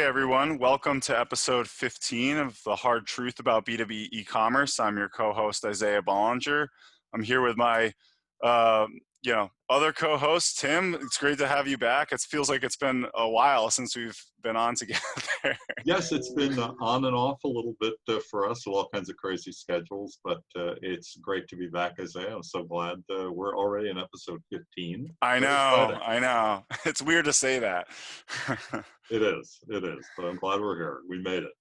everyone. Welcome to episode 15 of the Hard Truth About B2B eCommerce. I'm your co-host, Isaiah Bollinger. I'm here with my, other co-host, Tim. It's great to have you back. It feels like it's been a while since we've been on together. Yes, it's been on and off a little bit for us, all kinds of crazy schedules, but it's great to be back, Isaiah. I'm so glad we're already in episode 15. I know. It's weird to say that. It is, but I'm glad we're here. We made it.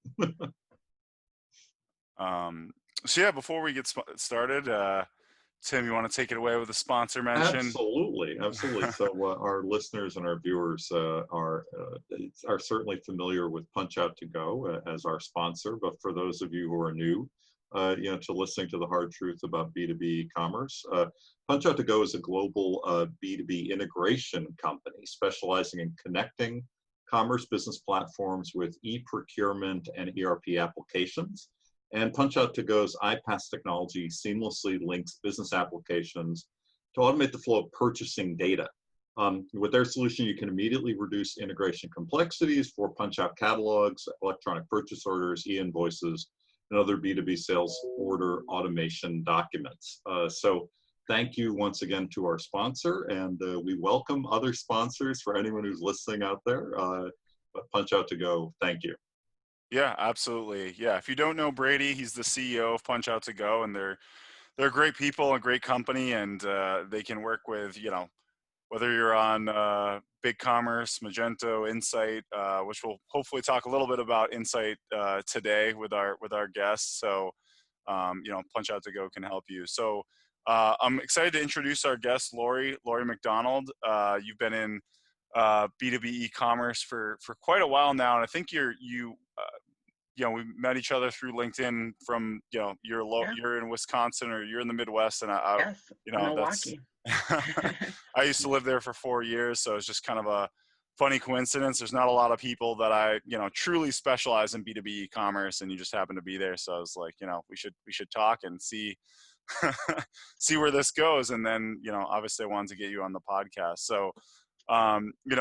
Before we get started, Tim, you want to take it away with a sponsor mention? Absolutely. So our listeners and our viewers are certainly familiar with Punch Out To Go as our sponsor, but for those of you who are new, to listening to the Hard Truth About B2B eCommerce, Punch Out To Go is a global B2B integration company specializing in connecting commerce business platforms with e-procurement and ERP applications. And Punch Out To Go's iPaaS technology seamlessly links business applications to automate the flow of purchasing data. With their solution, you can immediately reduce integration complexities for Punch Out catalogs, electronic purchase orders, e-invoices, and other B2B sales order automation documents. So thank you once again to our sponsor, and we welcome other sponsors for anyone who's listening out there. But Punch Out To Go, thank you. Yeah, absolutely. Yeah, if you don't know Brady, he's the CEO of Punch Out To Go, and they're great people, a great company, and they can work with, whether you're on BigCommerce, Magento, Insite, which we'll hopefully talk a little bit about Insite today with our guests. So, Punch Out To Go can help you. So I'm excited to introduce our guest, Lori Mcdonald. You've been in B2B eCommerce for quite a while now, and I think we met each other through LinkedIn from, you're in Wisconsin or you're in the Midwest, and Milwaukee. I used to live there for 4 years, so it's just kind of a funny coincidence. There's not a lot of people that I, truly specialize in B2B e-commerce, and you just happen to be there. So I was like, we should talk and see where this goes. And then, obviously I wanted to get you on the podcast. So,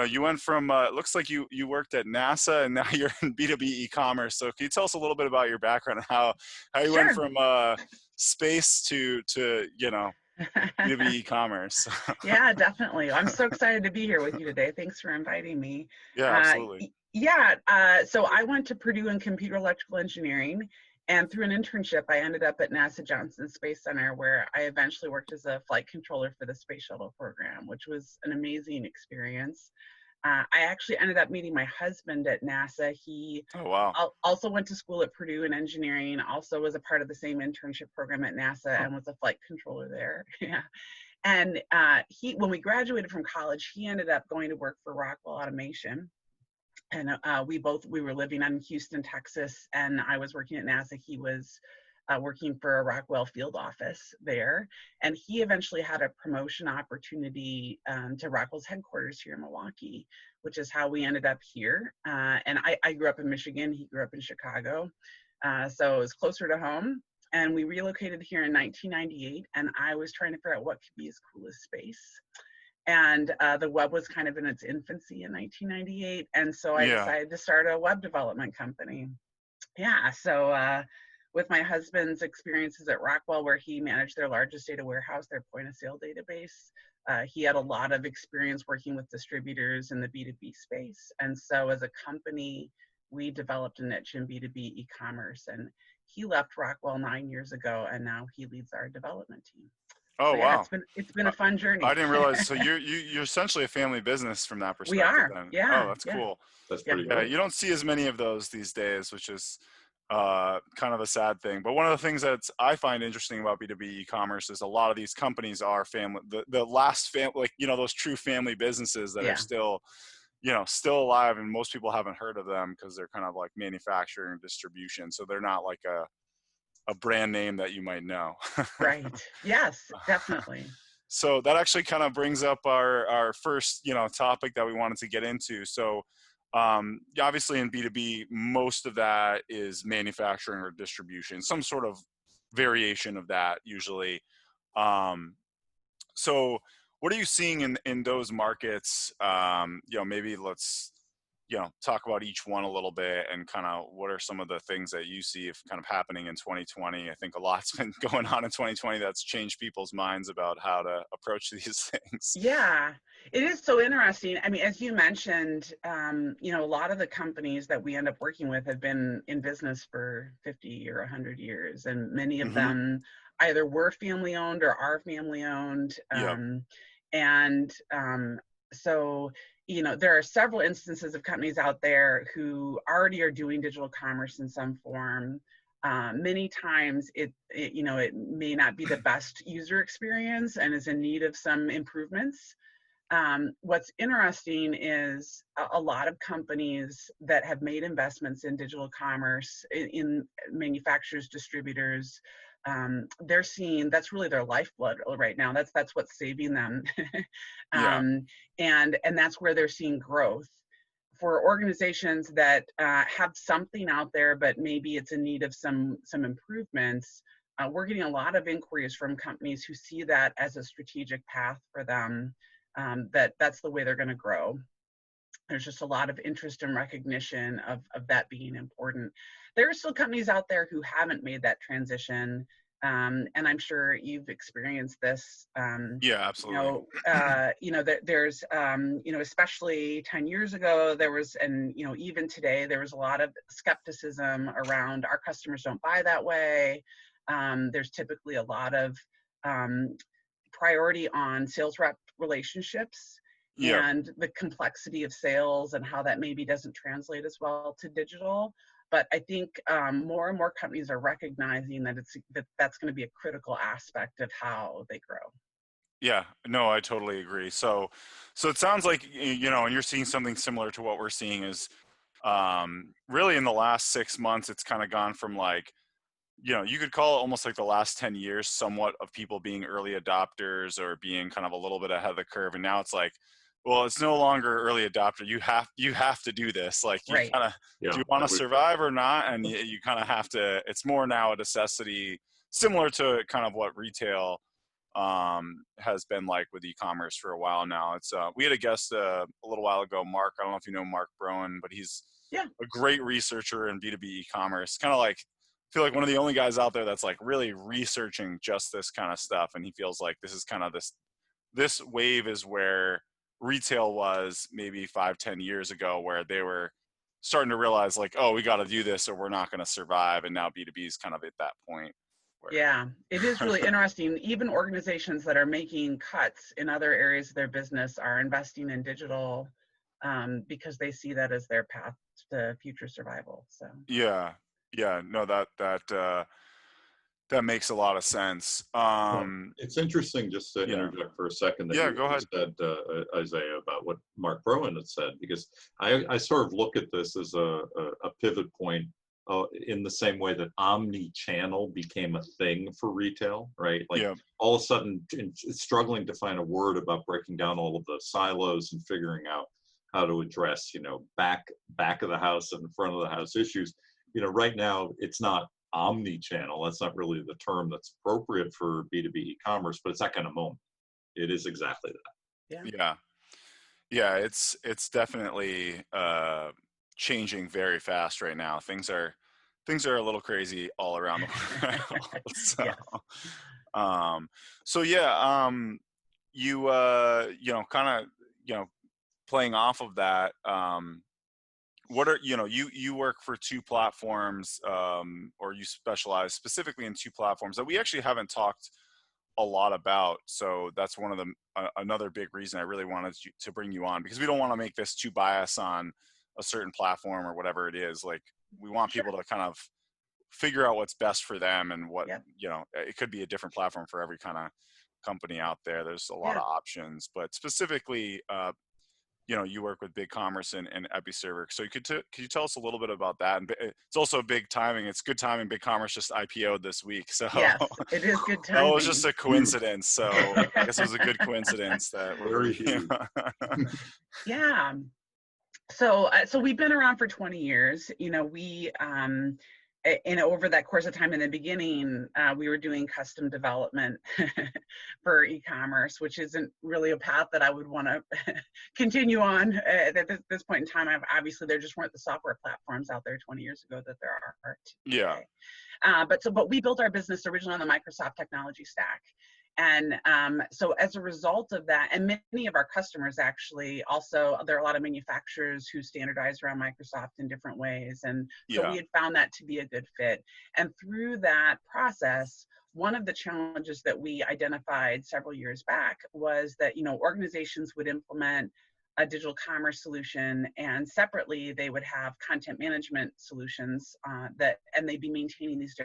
you went from, it looks like you worked at NASA, and now you're in B2B e-commerce. So can you tell us a little bit about your background and how you Sure. went from space to B2B e-commerce? Yeah, definitely. I'm so excited to be here with you today. Thanks for inviting me. Yeah, absolutely. So I went to Purdue in computer electrical engineering, and through an internship, I ended up at NASA Johnson Space Center, where I eventually worked as a flight controller for the Space Shuttle program, which was an amazing experience. I actually ended up meeting my husband at NASA. He also went to school at Purdue in engineering, also was a part of the same internship program at NASA, and was a flight controller there. Yeah. And when we graduated from college, he ended up going to work for Rockwell Automation. And we were living in Houston, Texas, and I was working at NASA. He was working for a Rockwell field office there. And he eventually had a promotion opportunity to Rockwell's headquarters here in Milwaukee, which is how we ended up here. And I grew up in Michigan. He grew up in Chicago. So it was closer to home. And we relocated here in 1998. And I was trying to figure out what could be as cool as space. And the web was kind of in its infancy in 1998. And so I decided to start a web development company. Yeah, so with my husband's experiences at Rockwell, where he managed their largest data warehouse, their point of sale database, he had a lot of experience working with distributors in the B2B space. And so as a company, we developed a niche in B2B e-commerce. And he left Rockwell 9 years ago, and now he leads our development team. Oh, so, yeah, wow. It's been a fun journey. I didn't realize. So you're essentially a family business from that perspective. We are. Then. Yeah. Oh, that's cool. That's pretty good. You don't see as many of those these days, which is kind of a sad thing. But one of the things that I find interesting about B2B e-commerce is a lot of these companies are family, the last family, those true family businesses that are still alive, and most people haven't heard of them because they're kind of like manufacturing and distribution. So they're not like a brand name that you might know. Right. Yes, definitely. So that actually kind of brings up our first, topic that we wanted to get into. So obviously in B2B, most of that is manufacturing or distribution, some sort of variation of that usually. So what are you seeing in those markets? Maybe let's talk about each one a little bit and kind of what are some of the things that you see if kind of happening in 2020. I think a lot's been going on in 2020 that's changed people's minds about how to approach these things. Yeah, it is so interesting. I mean, as you mentioned, a lot of the companies that we end up working with have been in business for 50 or 100 years, and many of Mm-hmm. them either were family owned or are family owned. Yep. And so, there are several instances of companies out there who already are doing digital commerce in some form. Many times it may not be the best user experience and is in need of some improvements. What's interesting is a lot of companies that have made investments in digital commerce, in manufacturers, distributors, they're seeing that's really their lifeblood right now. That's what's saving them. Yeah. And that's where they're seeing growth. For organizations that have something out there, but maybe it's in need of some improvements, we're getting a lot of inquiries from companies who see that as a strategic path for them, that's the way they're going to grow. There's just a lot of interest and recognition of that being important. There are still companies out there who haven't made that transition. And I'm sure you've experienced this. Yeah, absolutely. There's, especially 10 years ago, there was, and, even today, there was a lot of skepticism around our customers don't buy that way. There's typically a lot of priority on sales rep relationships Yeah. and the complexity of sales and how that maybe doesn't translate as well to digital. But I think more and more companies are recognizing that that's going to be a critical aspect of how they grow. Yeah, no, I totally agree. So it sounds like, and you're seeing something similar to what we're seeing is really in the last 6 months, it's kind of gone from like, you could call it almost like the last 10 years, somewhat of people being early adopters or being kind of a little bit ahead of the curve. And now it's like, well, it's no longer early adopter. You have to do this. Like you Right. kind of, do Yeah, you want I to would. survive or not? And you kind of have to, it's more now a necessity, similar to kind of what retail has been like with e-commerce for a while now. It's we had a guest a little while ago, Mark. I don't know if you know Mark Broen, but he's Yeah. a great researcher in B2B e-commerce. Kind of like, I feel like one of the only guys out there that's like really researching just this kind of stuff. And he feels like this is kind of this wave is where retail was maybe 5-10 years ago, where they were starting to realize like, oh, we got to do this or we're not going to survive. And now B2B is kind of at that point where Yeah, it is really interesting. Even organizations that are making cuts in other areas of their business are investing in digital because they see that as their path to future survival. So yeah, no, that makes a lot of sense. Well, it's interesting just to Yeah. interject for a second that Yeah, you go ahead. said, Isaiah, about what Mark Broen had said, because I sort of look at this as a pivot point in the same way that omni-channel became a thing for retail, right? Like Yeah. all of a sudden, struggling to find a word about breaking down all of the silos and figuring out how to address, back of the house and front of the house issues. Right now it's not omni-channel. That's not really the term that's appropriate for B2B e-commerce, but it's that kind of moment. It is exactly that. Yeah. It's definitely changing very fast right now. Things are a little crazy all around the world. So, yes. You kind of playing off of that. What are you work for two platforms, or you specialize specifically in two platforms that we actually haven't talked a lot about. So that's one of the another big reason I really wanted to bring you on, because we don't want to make this too biased on a certain platform or whatever it is. Like we want Sure. people to kind of figure out what's best for them and what, Yep. it could be a different platform for every kind of company out there. There's a lot Yeah. of options, but specifically, you work with BigCommerce and Episerver. So could you tell us a little bit about that? And it's also big timing. It's good timing. BigCommerce just IPO'd this week. So Yes, it is good that was just timing. a coincidence. So I guess it was a good coincidence that Very huge. Yeah. So we've been around for 20 years. We and over that course of time in the beginning, we were doing custom development for e-commerce, which isn't really a path that I would want to continue on at this point in time. Obviously, there just weren't the software platforms out there 20 years ago that there are Yeah. today. But we built our business originally on the Microsoft technology stack. And so as a result of that, and many of our customers actually also, there are a lot of manufacturers who standardize around Microsoft in different ways. And so we Yeah. had found that to be a good fit. And through that process, one of the challenges that we identified several years back was that, organizations would implement a digital commerce solution, and separately they would have content management solutions and they'd be maintaining these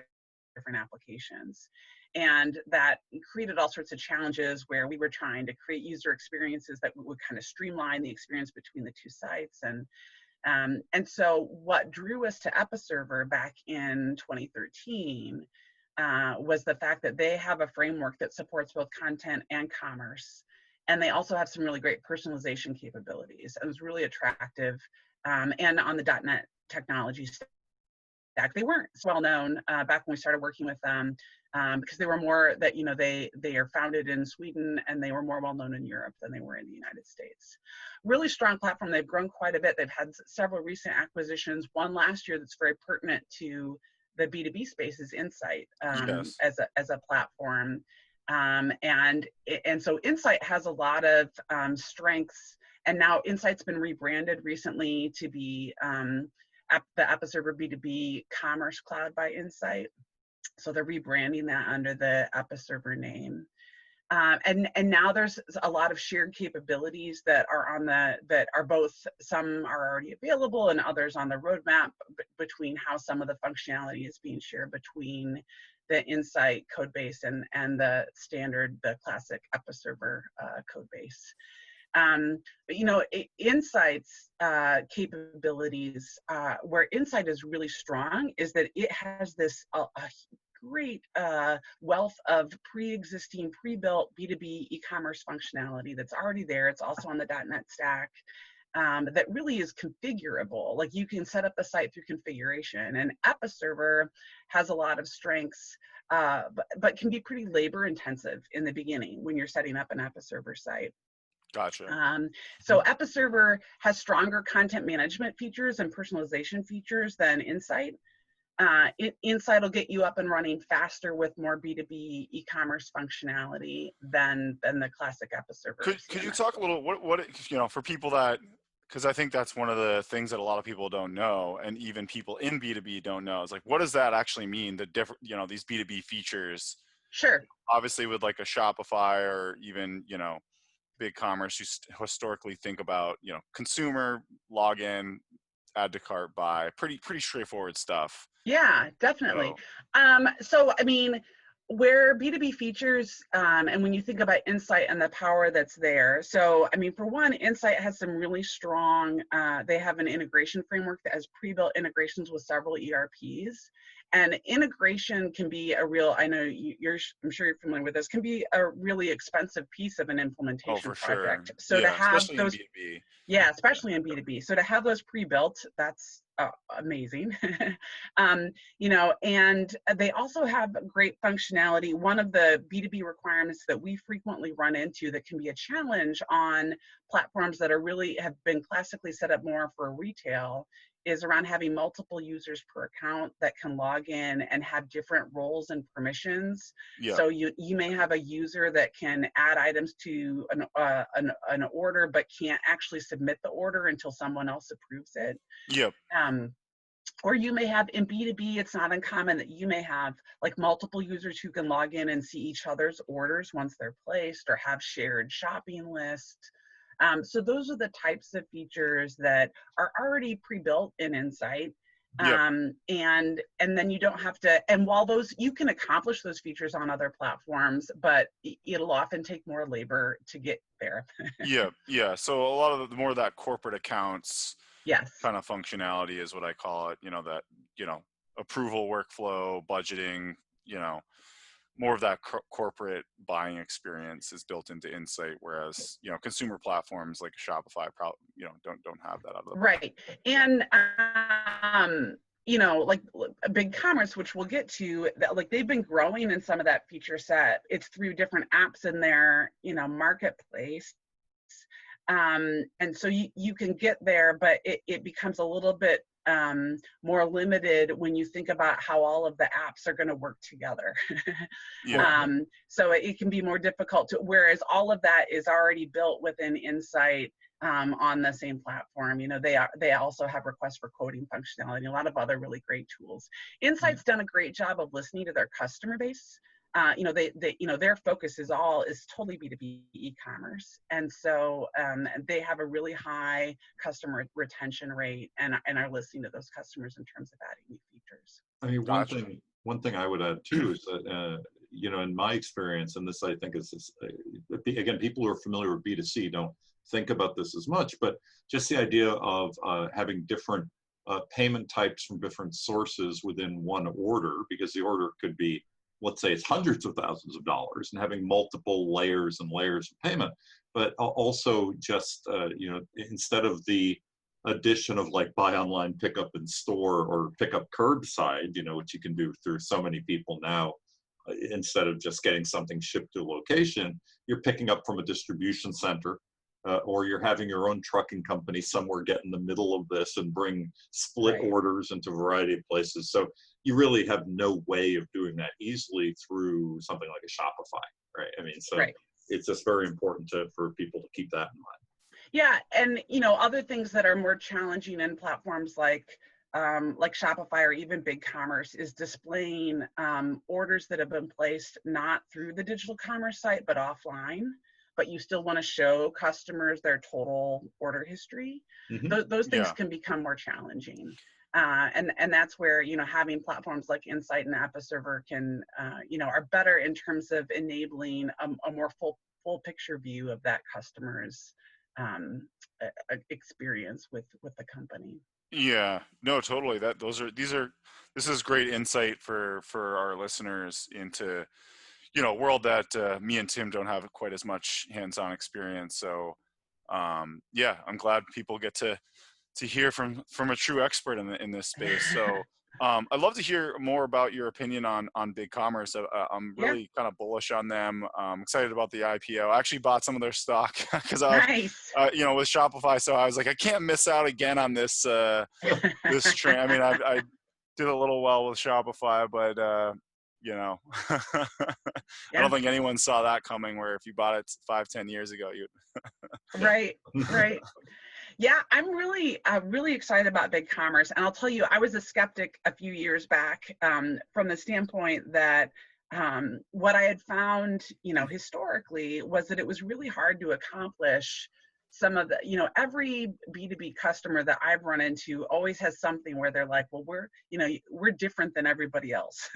different applications. And that created all sorts of challenges where we were trying to create user experiences that would kind of streamline the experience between the two sites. And so what drew us to Episerver back in 2013 was the fact that they have a framework that supports both content and commerce. And they also have some really great personalization capabilities. It was really attractive. And on the .NET technology stack, they weren't so well known back when we started working with them, because they were more that, they are founded in Sweden, and they were more well known in Europe than they were in the United States. Really strong platform. They've grown quite a bit. They've had several recent acquisitions. One last year that's very pertinent to the B2B space is Insite Yes. as a platform. And so Insite has a lot of strengths, and now Insite's been rebranded recently to be the Episerver B2B Commerce Cloud by Insite. So they're rebranding that under the Episerver name. And now there's a lot of shared capabilities that are both, some are already available and others on the roadmap between how some of the functionality is being shared between the Insite code base and the classic Episerver code base. But Insight's capabilities, where Insite is really strong, is that it has this a great wealth of pre-existing, pre-built B2B e-commerce functionality that's already there. It's also on the .NET stack. That really is configurable. Like, you can set up the site through configuration, and Episerver has a lot of strengths, but can be pretty labor intensive in the beginning when you're setting up an Episerver site. Gotcha. So Episerver has stronger content management features and personalization features than Insite. Insite will get you up and running faster with more B2B e-commerce functionality than the classic Episerver. Could you talk a little, what for people that, because I think that's one of the things that a lot of people don't know, and even people in B2B don't know, is like, what does that actually mean? The different, these B2B features. Sure. Obviously, with like a Shopify or even, BigCommerce, you historically think about, consumer, login, add to cart, buy, pretty straightforward stuff. Yeah, definitely. So I mean, where B2B features, and when you think about Insite and the power that's there. So, I mean, for one, Insite has some really strong, they have an integration framework that has pre-built integrations with several ERPs. And integration can be a real, I know I'm sure you're familiar with this, can be a really expensive piece of an implementation project. Sure. So to have especially those, in B2B. Yeah, especially in B2B. So to have those pre-built, that's amazing. And they also have great functionality. One of the B2B requirements that we frequently run into that can be a challenge on platforms that have been classically set up more for retail is around having multiple users per account that can log in and have different roles and permissions. Yeah. So you may have a user that can add items to an order, but can't actually submit the order until someone else approves it. Yep. Or you may have, in B2B, it's not uncommon that you may have like multiple users who can log in and see each other's orders once they're placed, or have shared shopping lists. So those are the types of features that are already pre-built in Insite. Yep. And then you don't have to, and while you can accomplish those features on other platforms, but it'll often take more labor to get there. Yeah. So a lot of more of that corporate accounts Yes. kind of functionality is what I call it, that, approval workflow, budgeting, more of that corporate buying experience is built into Insite, whereas consumer platforms like Shopify probably don't have that out of the box. Right. And like BigCommerce, which we'll get to, that like they've been growing in some of that feature set. It's through different apps in their, marketplace. And so you can get there, but it becomes a little bit more limited when you think about how all of the apps are going to work together. Yeah. So it can be more difficult to, whereas all of that is already built within Insite on the same platform. They also have requests for quoting functionality and a lot of other really great tools. Insight's done a great job of listening to their customer base. Their focus is totally B2B e-commerce. And so they have a really high customer retention rate and are listening to those customers in terms of adding new features. I mean, Gotcha. one thing I would add too is that, in my experience, and this I think is, again, people who are familiar with B2C don't think about this as much, but just the idea of having different payment types from different sources within one order, because the order could be, let's say it's hundreds of thousands of dollars, and having multiple layers and layers of payment, but also just, instead of the addition of like buy online, pick up in store, or pick up curbside, which you can do through so many people now, instead of just getting something shipped to a location, you're picking up from a distribution center, or you're having your own trucking company somewhere get in the middle of this and bring split Right. orders into a variety of places. So you really have no way of doing that easily through something like a Shopify, right? I mean, so Right. it's just very important for people to keep that in mind. Yeah, and other things that are more challenging in platforms like Shopify or even BigCommerce is displaying orders that have been placed not through the digital commerce site but offline, but you still want to show customers their total order history. Mm-hmm. Those things Yeah. can become more challenging. And that's where, having platforms like Insite and Episerver can, are better in terms of enabling a more full picture view of that customer's experience with the company. Yeah, no, totally. This is great insight for our listeners into, world that me and Tim don't have quite as much hands-on experience. So, yeah, I'm glad people get to hear from a true expert in this space. So, I'd love to hear more about your opinion on BigCommerce. I'm Yeah, really kind of bullish on them. Excited about the IPO. I actually bought some of their stock because I was, nice. with Shopify. So I was like, I can't miss out again on this this train. I mean, I did a little well with Shopify, but I don't Yeah, think anyone saw that coming. Where if you bought it 5-10 years ago, you. right, right. Yeah, I'm really excited about BigCommerce, and I'll tell you, I was a skeptic a few years back from the standpoint that what I had found, historically, was that it was really hard to accomplish some of the, every B2B customer that I've run into always has something where they're like, well, we're different than everybody else.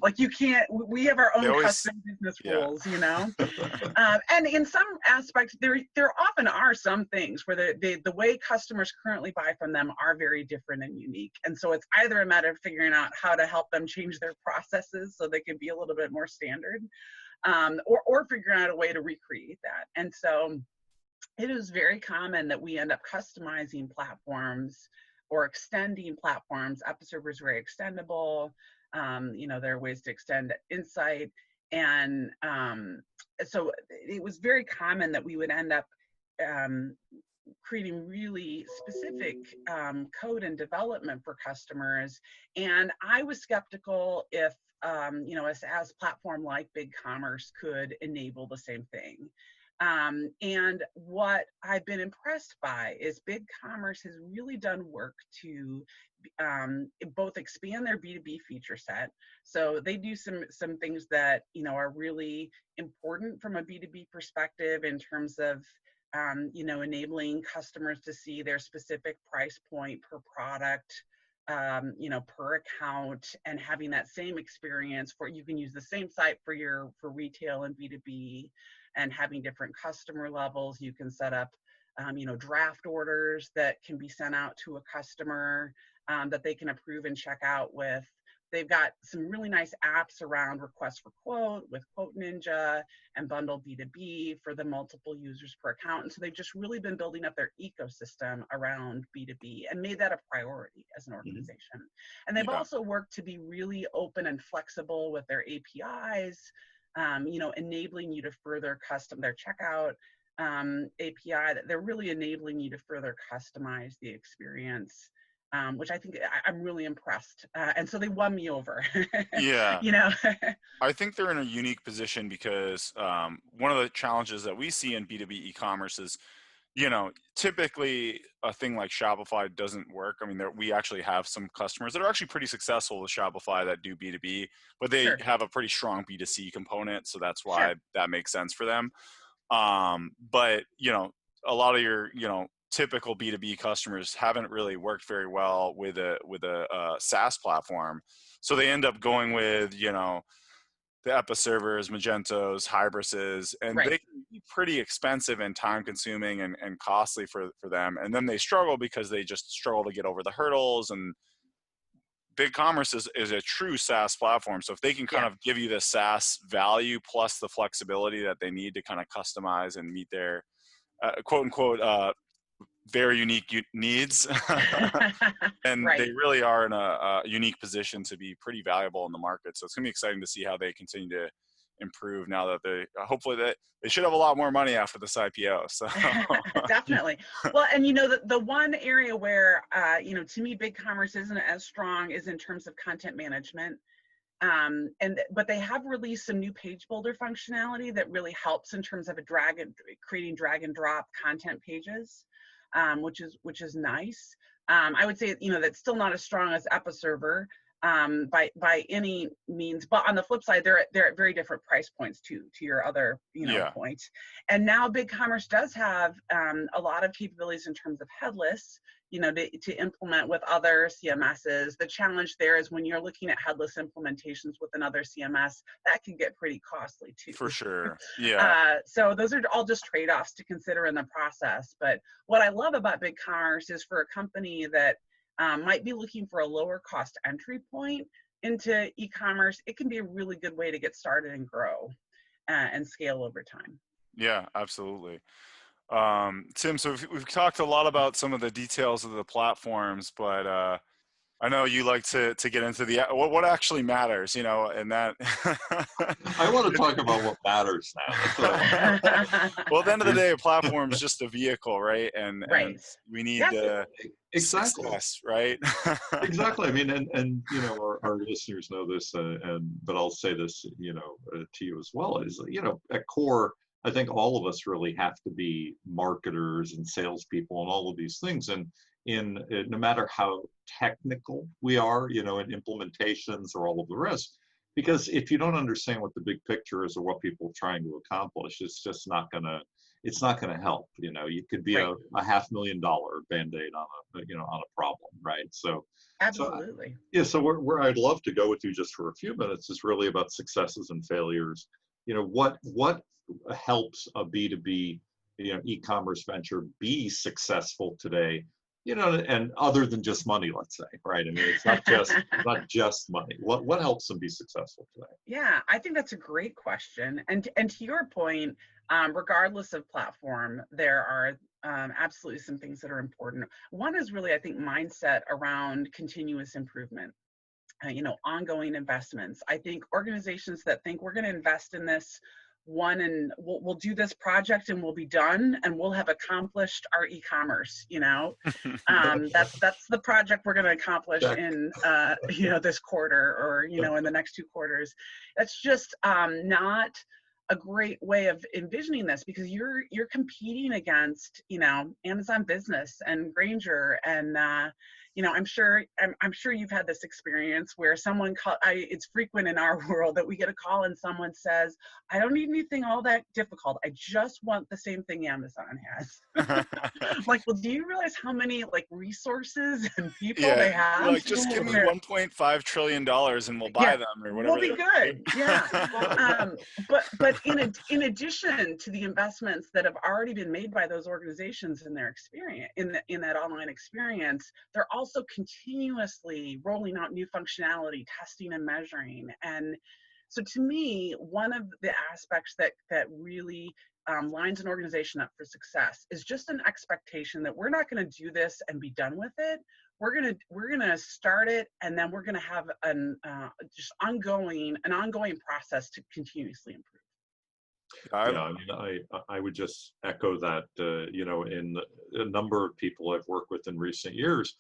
Like we have our They own always, custom business yeah. rules, and in some aspects, there often are some things where the way customers currently buy from them are very different and unique. And so it's either a matter of figuring out how to help them change their processes so they can be a little bit more standard, or figuring out a way to recreate that. And so it is very common that we end up customizing platforms or extending platforms. Episerver is very extendable. There are ways to extend Insite. And so it was very common that we would end up creating really specific code and development for customers. And I was skeptical if, a SaaS platform like BigCommerce could enable the same thing. And what I've been impressed by is BigCommerce has really done work to both expand their B2B feature set. So they do some things that are really important from a B2B perspective in terms of enabling customers to see their specific price point per product, per account, and having that same experience you can use the same site for retail and B2B, and having different customer levels. You can set up, draft orders that can be sent out to a customer that they can approve and check out with They've got some really nice apps around request for quote with Quote Ninja and Bundle B2B for the multiple users per account. And so they've just really been building up their ecosystem around B2B and made that a priority as an organization. And they've also worked to be really open and flexible with their APIs, enabling you to further custom their checkout API. That they're really enabling you to further customize the experience, which I think I'm really impressed. And so they won me over. Yeah. You know. I think they're in a unique position because one of the challenges that we see in B2B e-commerce is, typically a thing like Shopify doesn't work. I mean, we actually have some customers that are actually pretty successul with Shopify that do B2B, but they Sure. have a pretty strong B2C component. So that's why that makes sense for them. But, a lot of your, typical B2B customers haven't really worked very well with a SaaS platform. So they end up going with, the Episervers, Magentos, Hybrises, and they can be pretty expensive and time consuming and costly for them. And then they struggle because they just struggle to get over the hurdles. And BigCommerce is a true SaaS platform. So if they can kind of give you the SaaS value plus the flexibility that they need to kind of customize and meet their quote unquote very unique needs, and they really are in a unique position to be pretty valuable in the market. So it's gonna be exciting to see how they continue to improve now that hopefully they should have a lot more money after this IPO. So definitely. Well, and the one area where to me BigCommerce isn't as strong is in terms of content management. But they have released some new page builder functionality that really helps in terms of creating drag and drop content pages, which is nice. I would say that's still not as strong as Episerver by any means, but on the flip side, they're at very different price points to your other points. And now BigCommerce does have a lot of capabilities in terms of headless, to implement with other CMSs. The challenge there is when you're looking at headless implementations with another CMS, that can get pretty costly too. For sure, yeah. So those are all just trade-offs to consider in the process. But what I love about BigCommerce is for a company that might be looking for a lower cost entry point into e-commerce, it can be a really good way to get started and grow and scale over time. Yeah, absolutely. Tim, so we've talked a lot about some of the details of the platforms, but I know you like to get into what actually matters, and that. I want to talk about what matters now. Well, at the end of the day, a platform is just a vehicle, right? And we need success, right? Exactly. I mean, and our listeners know this, but I'll say this, to you as well, is at core, I think all of us really have to be marketers and salespeople and all of these things. And no matter how technical we are, in implementations or all of the rest, because if you don't understand what the big picture is or what people are trying to accomplish, it's just not gonna help. You could be a $500,000 Band-Aid on a problem, right? So absolutely. So where I'd love to go with you just for a few minutes is really about successes and failures. What helps a B2B e-commerce venture be successful today, and other than just money, let's say, right? I mean, it's not just money. What helps them be successful today? Yeah, I think that's a great question. And to your point, regardless of platform, there are absolutely some things that are important. One is really, I think, mindset around continuous improvement. Ongoing investments. I think organizations that think we're going to invest in this and we'll do this project and we'll be done and we'll have accomplished our e-commerce, that's the project we're going to accomplish in this quarter or in the next 2 quarters. That's just not a great way of envisioning this, because you're competing against Amazon Business and Grainger and I'm sure you've had this experience where someone it's frequent in our world that we get a call and someone says, I don't need anything all that difficult. I just want the same thing Amazon has. Like, well, do you realize how many resources and people they have? Just give me $1.5 trillion and we'll buy them or whatever. We'll be good. Yeah. But in addition to the investments that have already been made by those organizations in their experience, in that online experience, they're also continuously rolling out new functionality, testing and measuring. And so to me, one of the aspects that really lines an organization up for success is just an expectation that we're not going to do this and be done with it. We're gonna start it, and then we're gonna have an ongoing process to continuously improve. Yeah, I mean, I would just echo that. You know, in a number of people I've worked with in recent years,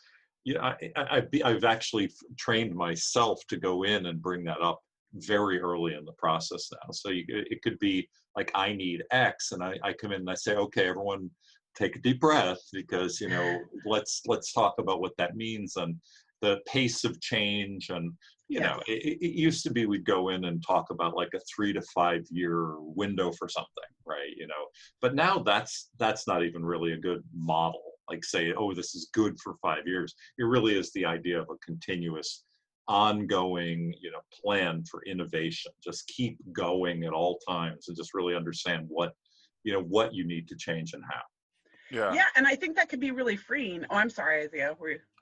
yeah, I've actually trained myself to go in and bring that up very early in the process now. So it could be like, I need X, and I come in and I say, okay, everyone, take a deep breath, because you know, let's talk about what that means and the pace of change. And you Yes. know, it used to be we'd go in and talk about like a 3 to 5 year window for something, right? You know, but now that's not even really a good model. Like, say, oh, this is good for 5 years. It really is the idea of a continuous, ongoing, you know, plan for innovation. Just keep going at all times, and just really understand what, you know, what you need to change and how. Yeah. Yeah, and I think that could be really freeing. Oh, I'm sorry, Isaiah.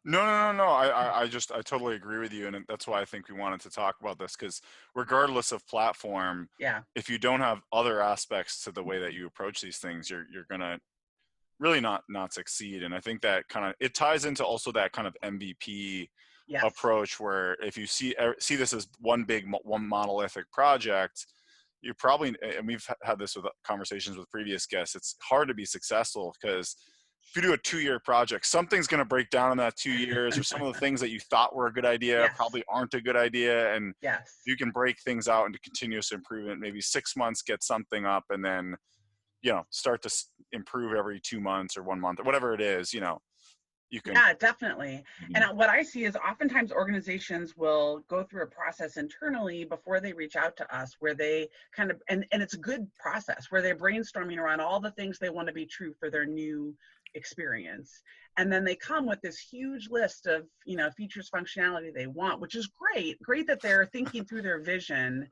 No. I totally agree with you, and that's why I think we wanted to talk about this, because regardless of platform, Yeah. if you don't have other aspects to the way that you approach these things, you're gonna really not succeed. And I think that kind of, it ties into also that kind of MVP Yes. approach, where if you see this as one monolithic project, you probably, and we've had this with conversations with previous guests, it's hard to be successful, because if you do a 2-year project, something's going to break down in that 2 years, or some of the things that you thought were a good idea Yes. probably aren't a good idea. And Yes. you can break things out into continuous improvement, maybe 6 months, get something up, and then, you know, start to improve every 2 months or 1 month or whatever it is, you know, you can. Yeah, definitely. Mhm. And what I see is oftentimes organizations will go through a process internally before they reach out to us, where they kind of, and it's a good process, where they're brainstorming around all the things they want to be true for their new experience. And then they come with this huge list of, you know, features, functionality they want, which is great that they're thinking through their vision.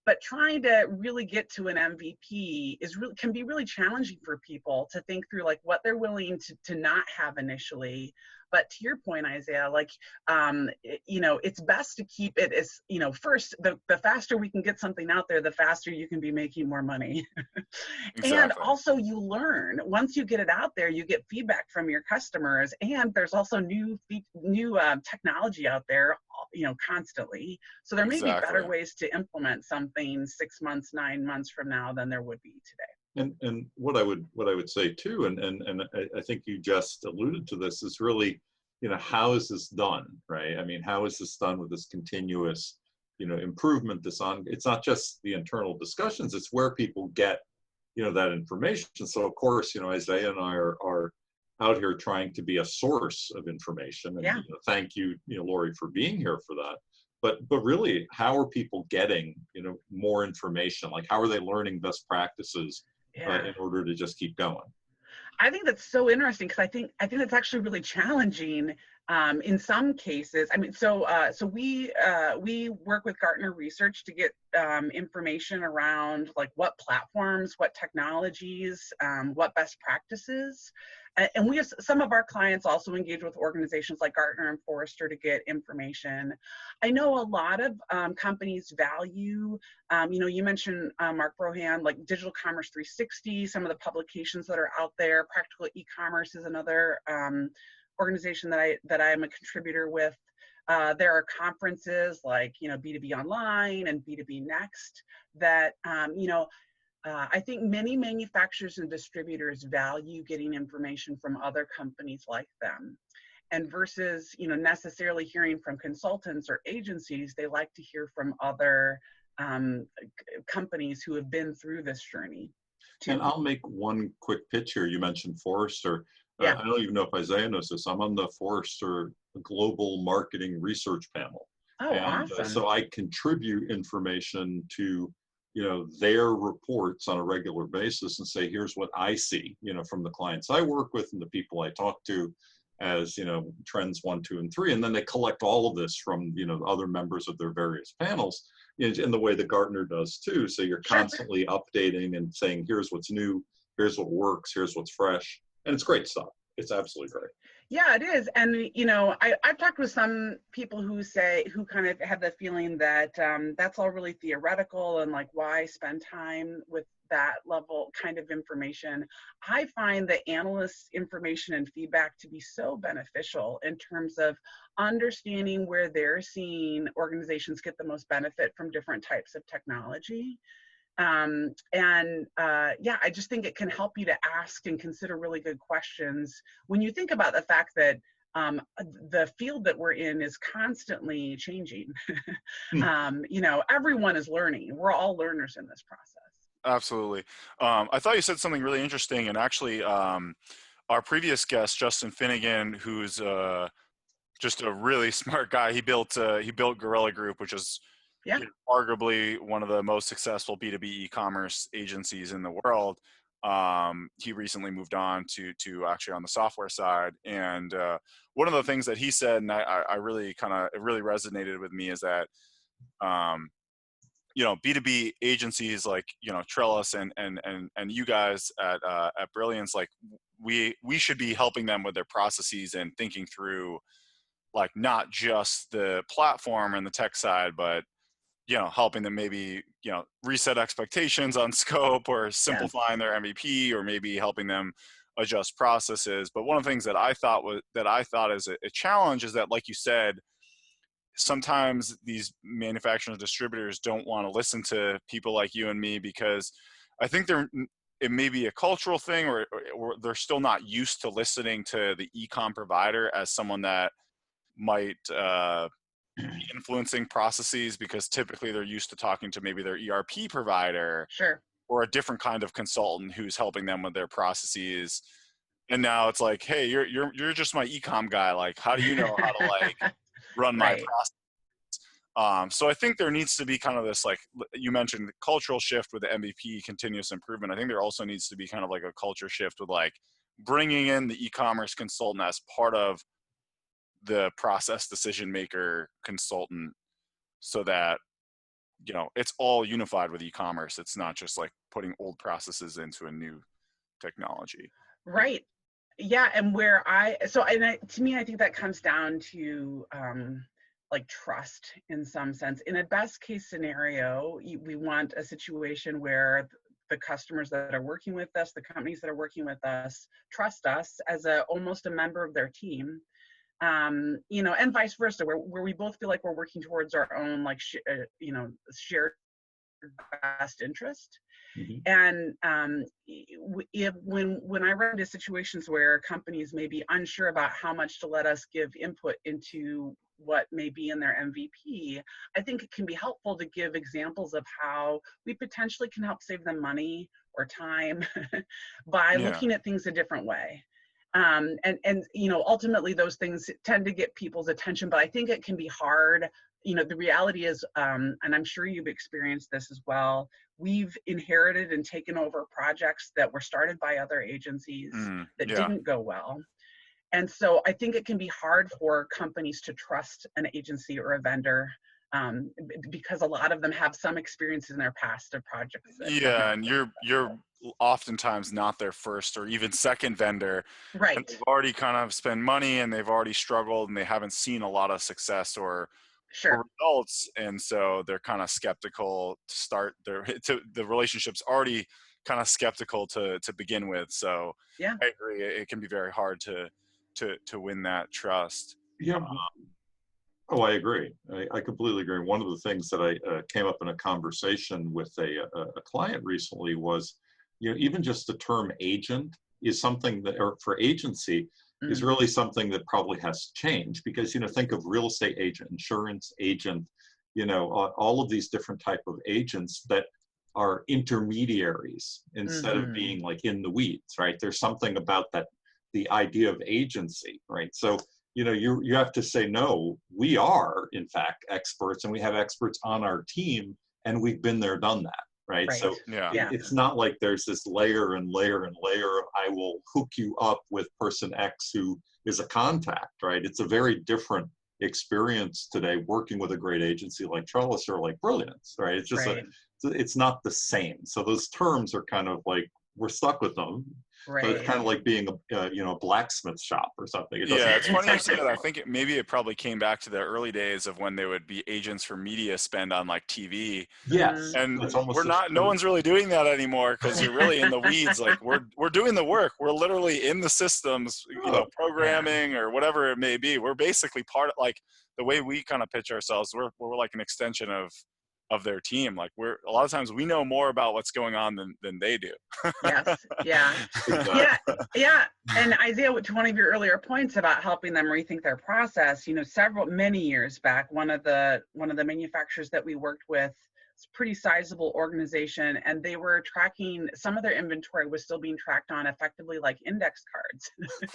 But trying to really get to an MVP can be really challenging for people to think through, like, what they're willing to not have initially. But to your point, Isaiah, like, you know, it's best to keep it as, you know, first, the faster we can get something out there, the faster you can be making more money. And Exactly. also, you learn, once you get it out there, you get feedback from your customers, and there's also new technology out there, you know, constantly. So there may be better Exactly. ways to implement something 6 months, 9 months from now than there would be today. And what I would say too, and I think you just alluded to this, is really, you know, how is this done, right? I mean, how is this done with this continuous, you know, improvement? It's not just the internal discussions; it's where people get, you know, that information. So of course, you know, Isaiah and I are out here trying to be a source of information, and Yeah. you know, thank you, you know, Lori, for being here for that. But really, how are people getting, you know, more information? Like, how are they learning best practices Yeah. in order to just keep going? I think that's so interesting, because I think that's actually really challenging in some cases. I mean, so we work with Gartner Research to get information around, like, what platforms, what technologies, what best practices. And we have some of our clients also engage with organizations like Gartner and Forrester to get information. I know a lot of companies value, you know, you mentioned Mark Brohan, like Digital Commerce 360, some of the publications that are out there. Practical eCommerce is another organization that I am a contributor with. There are conferences like, you know, B2B Online and B2B Next that, you know, I think many manufacturers and distributors value getting information from other companies like them. And versus, you know, necessarily hearing from consultants or agencies, they like to hear from other companies who have been through this journey too. And I'll make one quick pitch here. You mentioned Forrester. Yeah. I don't even know if Isaiah knows this. I'm on the Forrester Global Marketing Research Panel. Oh, And awesome. so I contribute information to, you know, their reports on a regular basis, and say, here's what I see, you know, from the clients I work with and the people I talk to, as, you know, trends 1, 2, and 3. And then they collect all of this from, you know, other members of their various panels in the way that Gartner does too. So you're constantly updating and saying, here's what's new, here's what works, here's what's fresh. And it's great stuff. It's absolutely great. Yeah, it is. And, I've talked with some people who kind of have the feeling that that's all really theoretical and like, why spend time with that level kind of information. I find the analysts' information and feedback to be so beneficial in terms of understanding where they're seeing organizations get the most benefit from different types of technology. Yeah, I just think it can help you to ask and consider really good questions when you think about the fact that the field that we're in is constantly changing. Everyone is learning. We're all learners in this process. Absolutely. I thought you said something really interesting, and actually, our previous guest, Justin Finnegan, who's just a really smart guy. He built Gorilla Group, which is arguably one of the most successful B2B e-commerce agencies in the world. He recently moved on to actually on the software side, and one of the things that he said, and I really it really resonated with me, is that B2B agencies like Trellis and you guys at Brilliance, like we should be helping them with their processes and thinking through like not just the platform and the tech side, but helping them maybe reset expectations on scope, or simplifying their MVP, or maybe helping them adjust processes. But one of the things that I thought is a challenge is that, like you said, sometimes these manufacturers and distributors don't want to listen to people like you and me, because I think it may be a cultural thing, or they're still not used to listening to the e-com provider as someone that might be influencing processes, because typically they're used to talking to maybe their ERP provider, or a different kind of consultant who's helping them with their processes. And now it's like, hey, you're just my e-com guy. Like, how do you know how to like run my process? So I think there needs to be kind of this, like you mentioned, the cultural shift with the MVP, continuous improvement. I think there also needs to be kind of like a culture shift with like bringing in the e-commerce consultant as part of the process decision maker consultant, so that it's all unified with e-commerce. It's not just like putting old processes into a new technology. Right. Yeah. And to me, I think that comes down to like trust in some sense. In a best case scenario, we want a situation where the customers that are working with us, the companies that are working with us, trust us as almost a member of their team. And vice versa, where we both feel like we're working towards our own like shared best interest. And when I run into situations where companies may be unsure about how much to let us give input into what may be in their MVP, I think it can be helpful to give examples of how we potentially can help save them money or time by looking at things a different way. Ultimately those things tend to get people's attention, but I think it can be hard. The reality is, and I'm sure you've experienced this as well, we've inherited and taken over projects that were started by other agencies that didn't go well. And so I think it can be hard for companies to trust an agency or a vendor, because a lot of them have some experience in their past of projects. And you're oftentimes not their first or even second vendor. Right. And they've already kind of spent money, and they've already struggled, and they haven't seen a lot of success or results. And so they're kind of skeptical to start the relationship's already kind of skeptical to begin with. So I agree. It can be very hard to win that trust. Oh, I agree. I completely agree. One of the things that I came up in a conversation with a client recently was, even just the term agent is something that, or for agency, is really something that probably has to change, because, think of real estate agent, insurance agent, all of these different type of agents that are intermediaries instead of being like in the weeds, right? There's something about that, the idea of agency, right? So, you have to say, no, we are in fact experts, and we have experts on our team, and we've been there, done that, right? So it's not like there's this layer and layer and layer of, I will hook you up with person X who is a contact, right? It's a very different experience today working with a great agency like Trellis or like Brilliance, right? It's just it's not the same. So those terms are kind of like, we're stuck with them. So it's Right. kind of like being a blacksmith shop or something. It doesn't Yeah, it's funny you say that. I exactly. think maybe it probably came back to the early days of when they would be agents for media spend on like TV. Hmm. Yes, And that's almost we're as not, no true. one's really doing that anymore because you're really in the weeds. Like we're doing the work. We're literally in the systems, Oh, Yeah. programming or whatever it may be. We're basically part of, like, the way we kind of pitch ourselves. We're like an extension of their team. Like, we're a lot of times we know more about what's going on than they do. Yes. Yeah. Yeah. exactly. Yeah. And Isaiah, to one of your earlier points about helping them rethink their process, many years back, one of the manufacturers that we worked with, it's a pretty sizable organization, and they were tracking, some of their inventory was still being tracked on effectively like index cards.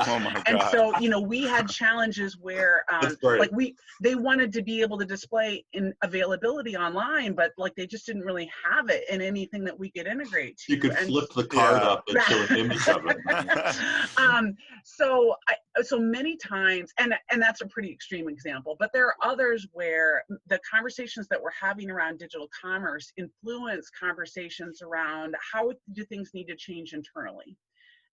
Oh my And God. so, we had challenges where, That's great. they wanted to be able to display in availability online, but like they just didn't really have it in anything that we could integrate You to. could And flip the card Yeah. up and show an image of it. um, so many times, and that's a pretty extreme example, but there are others where the conversations that we're having around digital commerce influence conversations around how do things need to change internally.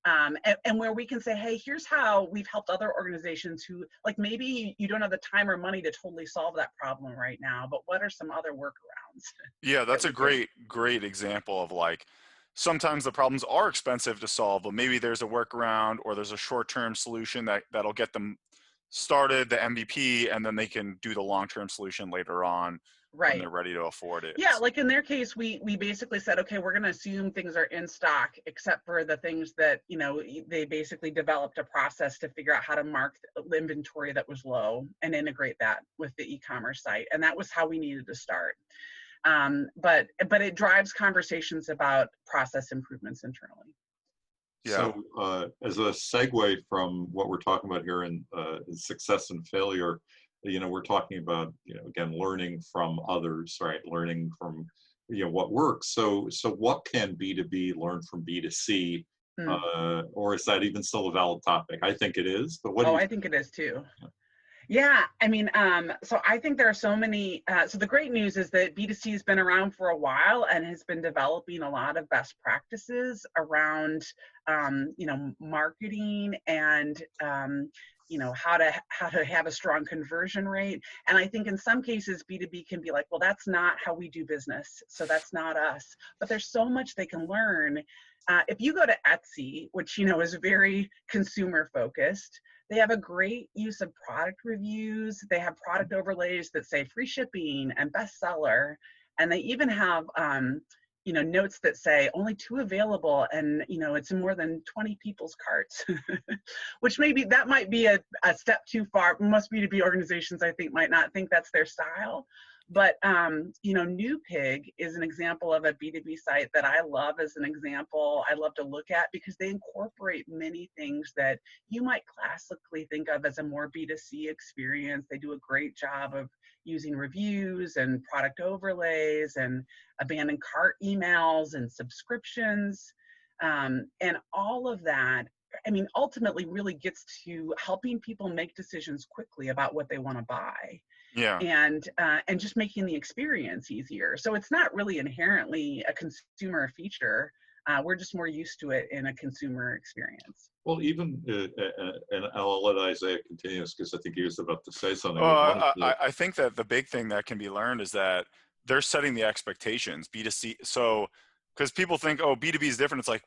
And where we can say, hey, here's how we've helped other organizations who, like, maybe you don't have the time or money to totally solve that problem right now, but what are some other workarounds Yeah, that that's a we could? great example of, like, sometimes the problems are expensive to solve, but maybe there's a workaround or there's a short-term solution that'll get them started, the MVP, and then they can do the long-term solution later on when Right. they're ready to afford it. Yeah, like in their case, we basically said, okay, we're going to assume things are in stock, except for the things that, they basically developed a process to figure out how to mark the inventory that was low and integrate that with the e-commerce site. And that was how we needed to start. But it drives conversations about process improvements internally. Yeah. So as a segue from what we're talking about here in success and failure, we're talking about, again, learning from others, right? Learning from, what works. So what can B2B learn from B2C? Hmm. Or is that even still a valid topic? I think it is, but what do Oh, you I think it is too. Yeah, I mean, so I think there are so many, so the great news is that B2C has been around for a while and has been developing a lot of best practices around, marketing and, how to have a strong conversion rate. And I think in some cases, B2B can be like, well, that's not how we do business, so that's not us. But there's so much they can learn. If you go to Etsy, which, is very consumer focused, they have a great use of product reviews. They have product overlays that say free shipping and bestseller. And they even have, notes that say only 2 available, and, it's in more than 20 people's carts, which that might be a step too far. Most B2B organizations, I think, might not think that's their style. But, New Pig is an example of a B2B site that I love as an example. I love to look at because they incorporate many things that you might classically think of as a more B2C experience. They do a great job of using reviews and product overlays and abandoned cart emails and subscriptions. And all of that, I mean, ultimately really gets to helping people make decisions quickly about what they want to buy. Yeah. And just making the experience easier. So it's not really inherently a consumer feature. We're just more used to it in a consumer experience. Well, even, and I'll let Isaiah continue this because I think he was about to say something. I think that the big thing that can be learned is that they're setting the expectations, B2C. So, because people think, oh, B2B is different. It's like,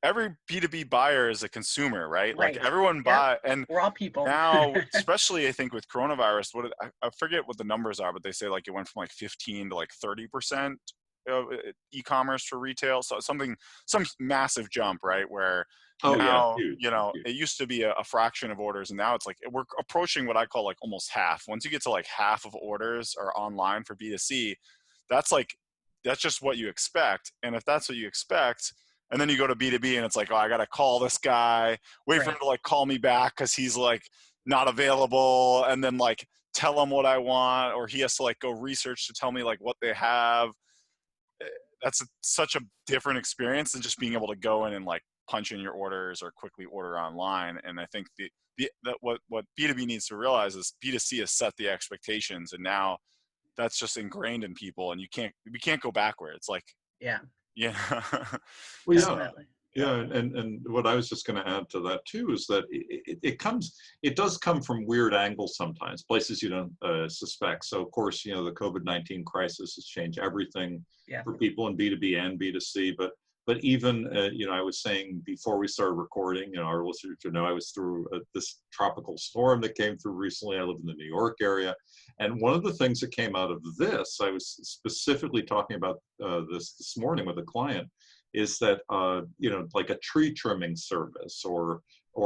every B2B buyer is a consumer, right? Like, Right. everyone Yep. and We're all people. now, especially I think with coronavirus, I forget what the numbers are, but they say like it went from like 15 to like 30% of e-commerce for retail. So some massive jump, right? Where Oh yeah, now, huge, huge. it used to be a fraction of orders, and now it's like we're approaching what I call like almost half. Once you get to like half of orders are online for B2C, that's just what you expect. And if that's what you expect, and then you go to B2B and it's like, oh, I got to call this guy, wait for him Right. to like call me back because he's like not available, and then like tell him what I want, or he has to like go research to tell me like what they have. That's such a different experience than just being able to go in and like punch in your orders or quickly order online. And I think what B2B needs to realize is B2C has set the expectations, and now that's just ingrained in people, and we can't go backwards. Like, Yeah. yeah. Well, So, Definitely. Yeah, and what I was just going to add to that too is that it does come from weird angles sometimes, places you don't suspect. So of course, you know, the COVID-19 crisis has changed everything Yeah. for people in B2B and B2C. But even you know, I was saying before we started recording, you know, our listeners should know I was through this tropical storm that came through recently. I live in the New York area, and one of the things that came out of this, I was specifically talking about this morning with a client, is that you know, like a tree trimming service or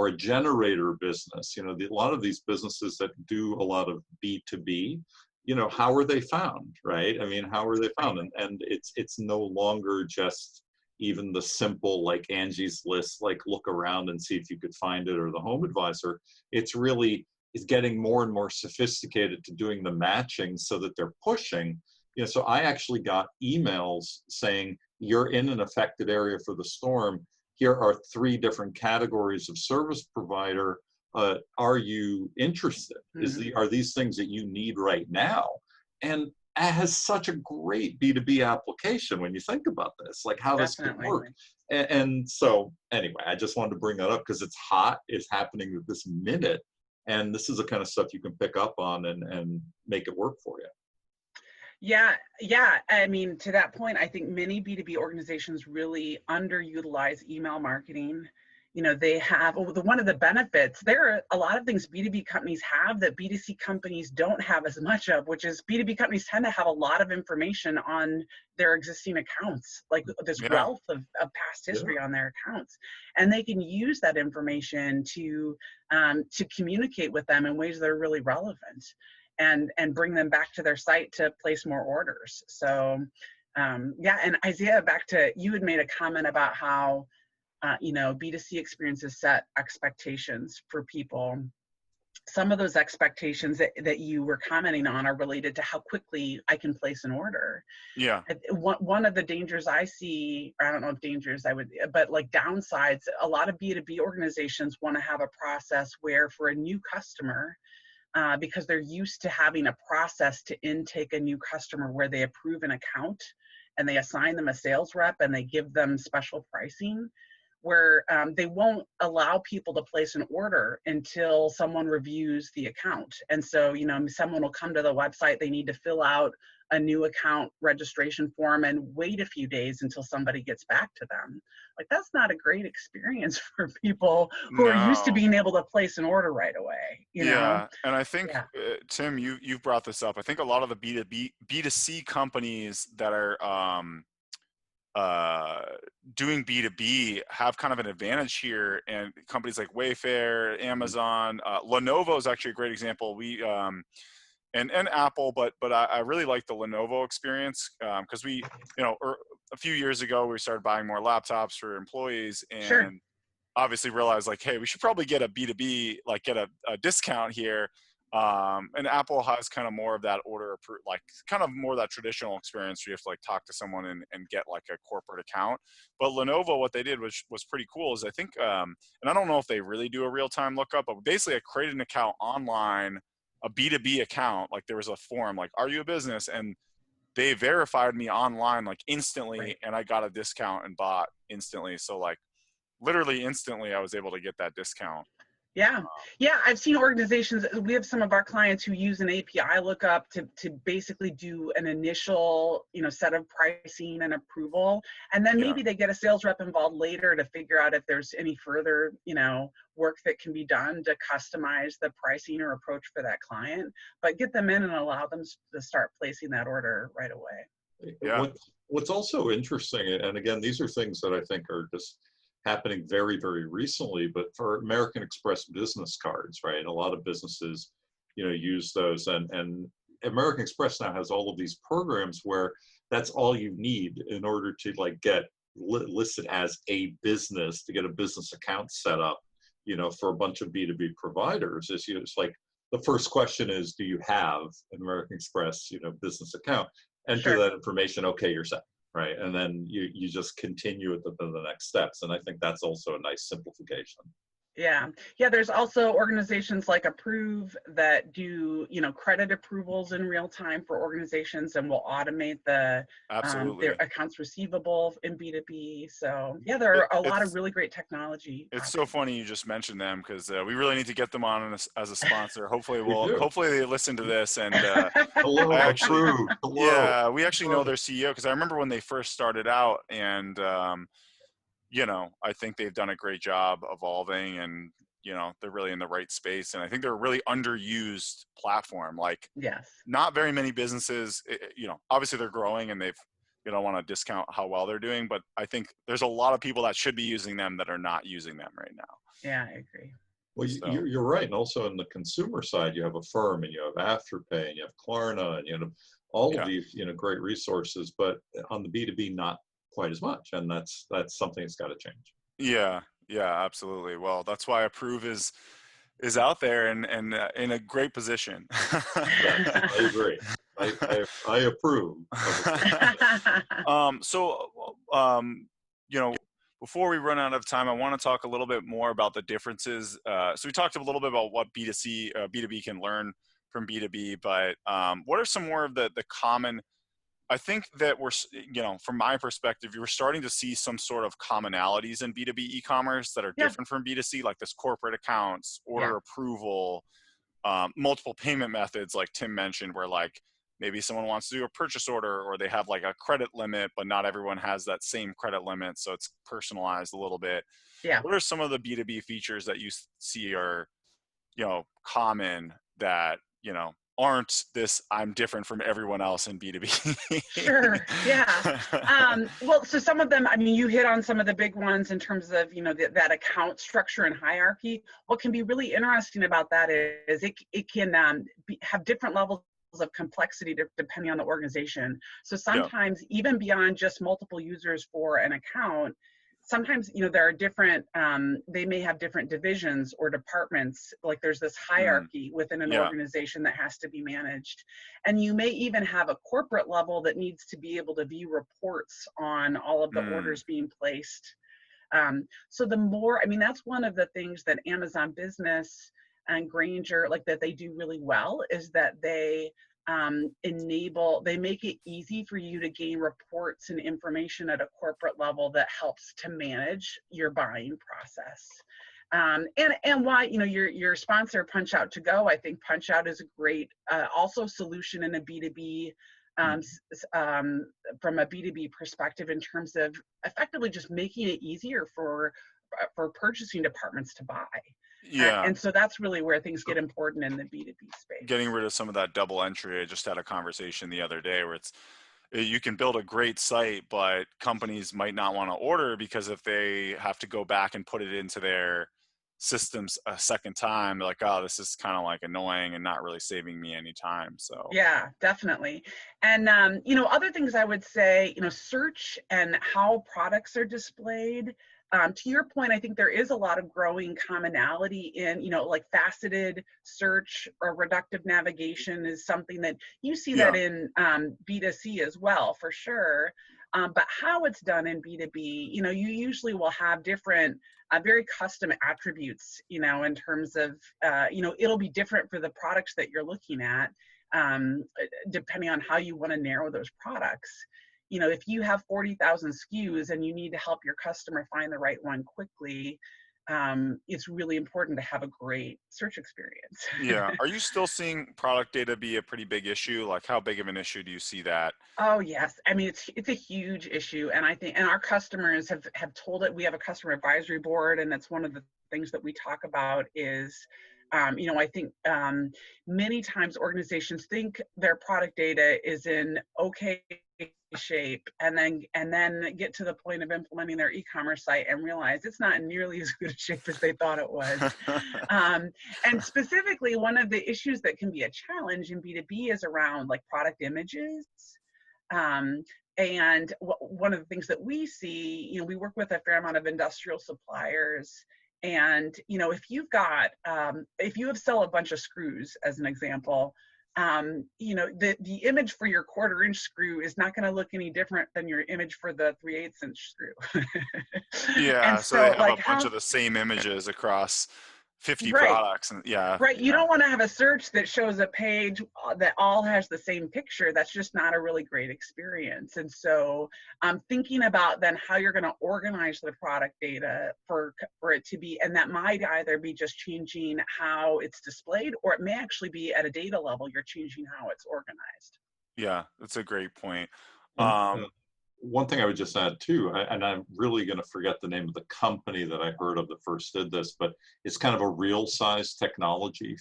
a generator business, you know, a lot of these businesses that do a lot of B2B, you know, how are they found, right? I mean, how are they found? And it's no longer just even the simple, like Angie's List, like look around and see if you could find it, or the Home Advisor. It's really, it's getting more and more sophisticated to doing the matching so that they're pushing. You know, so I actually got emails saying, you're in an affected area for the storm. Here are 3 different categories of service provider. Are you interested? Are these things that you need right now? And it has such a great B2B application when you think about this, like how this could work. And so anyway, I just wanted to bring that up because it's hot, it's happening at this minute. And this is the kind of stuff you can pick up on and make it work for you. Yeah, yeah. I mean, to that point, I think many B2B organizations really underutilize email marketing. You know, they have one of the benefits. There are a lot of things B2B companies have that B2C companies don't have as much of, which is B2B companies tend to have a lot of information on their existing accounts, like this wealth of past history on their accounts, and they can use that information to communicate with them in ways that are really relevant. And bring them back to their site to place more orders. So yeah, and Isaiah, back to, you had made a comment about how you know, B2C experiences set expectations for people. Some of those expectations that you were commenting on are related to how quickly I can place an order. Yeah. One of the dangers I see, or I don't know if dangers but like downsides, a lot of B2B organizations want to have a process where for a new customer, because they're used to having a process to intake a new customer where they approve an account and they assign them a sales rep and they give them special pricing, where they won't allow people to place an order until someone reviews the account. And so, you know, someone will come to the website, they need to fill out a new account registration form and wait a few days until somebody gets back to them. Like, that's not a great experience for people who are used to being able to place an order right away, you know? And I think, Tim, you've brought this up. I think a lot of the B2C companies that are doing B2B have kind of an advantage here, and companies like Wayfair, Amazon, Lenovo is actually a great example. We and Apple, but I really like the Lenovo experience because we, you know, a few years ago we started buying more laptops for employees, and obviously realized like, hey, we should probably get a B2B, like get a discount here. And Apple has kind of more of that like kind of more of that traditional experience where you have to like talk to someone and get like a corporate account. But Lenovo, what they did was pretty cool is I think, and I don't know if they really do a real-time lookup, but basically I created an account online, a B2B account. Like there was a form like, are you a business? And they verified me online like instantly, and I got a discount and bought instantly. So like literally instantly I was able to get that discount. Yeah. Yeah. I've seen organizations, we have some of our clients who use an API lookup to basically do an initial, you know, set of pricing and approval. And then maybe they get a sales rep involved later to figure out if there's any further, you know, work that can be done to customize the pricing or approach for that client, but get them in and allow them to start placing that order right away. Yeah. What's also interesting, and again, these are things that I think are just happening very, very recently, but for American Express business cards, right? A lot of businesses, you know, use those, and American Express now has all of these programs where that's all you need in order to like get listed as a business, to get a business account set up, you know, for a bunch of B2B providers. Is, you know, it's like the first question is, do you have an American Express, you know, business account? Enter that information, okay, you're set. Right, and then you just continue at the next steps, and I think that's also a nice simplification. Yeah. Yeah. There's also organizations like Approve that do, credit approvals in real time for organizations and will automate their Absolutely. accounts receivable in B2B. So yeah, there It, are a lot of it's really great technology it's so options. funny you just mentioned them because we really need to get them on as a sponsor. Hopefully, We do. hopefully they listen to this. And I Hello, actually, approved. Hello. yeah, we actually know Hello. their CEO because I remember when they first started out, and I think they've done a great job evolving, and they're really in the right space. And I think they're a really underused platform. Like, Yes. not very many businesses, obviously they're growing, and you don't want to discount how well they're doing, but I think there's a lot of people that should be using them that are not using them right now. Yeah, I agree. Well, So you're right. And also on the consumer side, you have Affirm and you have Afterpay and you have Klarna and all of yeah, these Mm-hmm. great resources, but on the B2B, not quite as much. And that's something that's got to change. yeah, yeah, absolutely. Well, that's why Approve is out there and in a great position. Yes, I agree. I approve of Affirm. So, you know, before we run out of time, I want to talk a little bit more about the differences. So we talked a little bit about what B2C, B2B can learn from B2B, but what are some more of the common? I think that from my perspective, you're starting to see some sort of commonalities in B2B e-commerce that are Yeah. different from B2C, like this corporate accounts, Yeah. order approval, multiple payment methods, like Tim mentioned, where like maybe someone wants to do a purchase order or they have like a credit limit, but not everyone has that same credit limit. So it's personalized a little bit. Yeah. What are some of the B2B features that you see are, common that, aren't this I'm different from everyone else in B2B? Sure. Yeah. Well, so some of them, I mean, you hit on some of the big ones in terms of, that account structure and hierarchy. What can be really interesting about that is it can have different levels of complexity depending on the organization. So Yeah. sometimes even beyond just multiple users for an account, sometimes there are different they may have different divisions or departments, like there's this hierarchy within an Yeah. organization that has to be managed, and you may even have a corporate level that needs to be able to view reports on all of the orders being placed. So the more, I mean, that's one of the things that Amazon Business and Granger, like that they do really well, is that they they make it easy for you to gain reports and information at a corporate level that helps to manage your buying process. And why, your sponsor Punch Out to Go, I think Punch Out is a great also solution in a B2B from a B2B perspective, in terms of effectively just making it easier for purchasing departments to buy. Yeah. And so that's really where things get important in the B2B space. Getting rid of some of that double entry. I just had a conversation the other day where you can build a great site, but companies might not want to order because if they have to go back and put it into their systems a second time, they're like, oh, this is kind of like annoying and not really saving me any time. So Yeah, definitely. And other things I would say, search and how products are displayed. To your point, I think there is a lot of growing commonality in, like faceted search or reductive navigation is something that you see that in B2C as well, for sure. But how it's done in B2B, you usually will have different, very custom attributes, in terms of, it'll be different for the products that you're looking at, depending on how you want to narrow those products. If you have 40,000 SKUs and you need to help your customer find the right one quickly, it's really important to have a great search experience. yeah. Are you still seeing product data be a pretty big issue? Like, how big of an issue do you see that? Oh yes, I mean it's a huge issue, and I think our customers have told it. We have a customer advisory board, and that's one of the things that we talk about is, I think many times organizations think their product data is in okay shape, and then get to the point of implementing their e-commerce site and realize it's not in nearly as good a shape as they thought it was. And specifically, one of the issues that can be a challenge in B2B is around like product images. And one of the things that we see, we work with a fair amount of industrial suppliers, and if you've got if you have sell a bunch of screws as an example, the image for your 1/4-inch screw is not going to look any different than your image for the 3/8-inch screw. And Yeah, so they so have like a bunch how, of the same images across 50 right. products, and yeah, Right. You yeah, don't want to have a search that shows a page that all has the same picture. That's just not a really great experience. And so I'm thinking about then how you're going to organize the product data for it to be, and that might either be just changing how it's displayed, or it may actually be at a data level, you're changing how it's organized. yeah. That's a great point. And Um, one thing I would just add too, and I'm really going to forget the name of the company that I heard of that first did this, but it's kind of a real size technology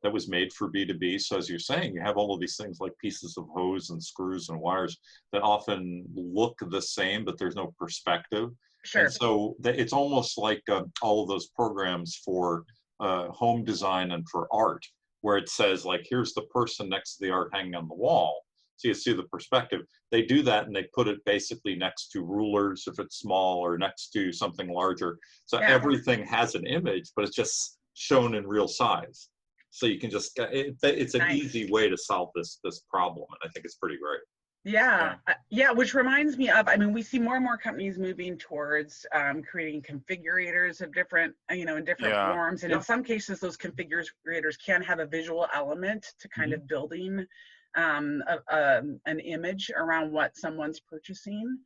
that was made for B2B. So as you're saying, you have all of these things like pieces of hose and screws and wires that often look the same, but there's no perspective. And Sure. so it's almost like all of those programs for home design and for art, where it says like, here's the person next to the art hanging on the wall. So you see the perspective. They do that and they put it basically next to rulers if it's small, or next to something larger. So Yeah. everything has an image, but it's just shown in real size. So you can just, it's an Nice. easy way to solve this problem. And I think it's pretty great. Yeah, yeah, yeah, which reminds me of, I mean, we see more and more companies moving towards creating configurators of different, in different yeah, forms. And in Yeah. some cases, those configurators can have a visual element to kind of building an image around what someone's purchasing.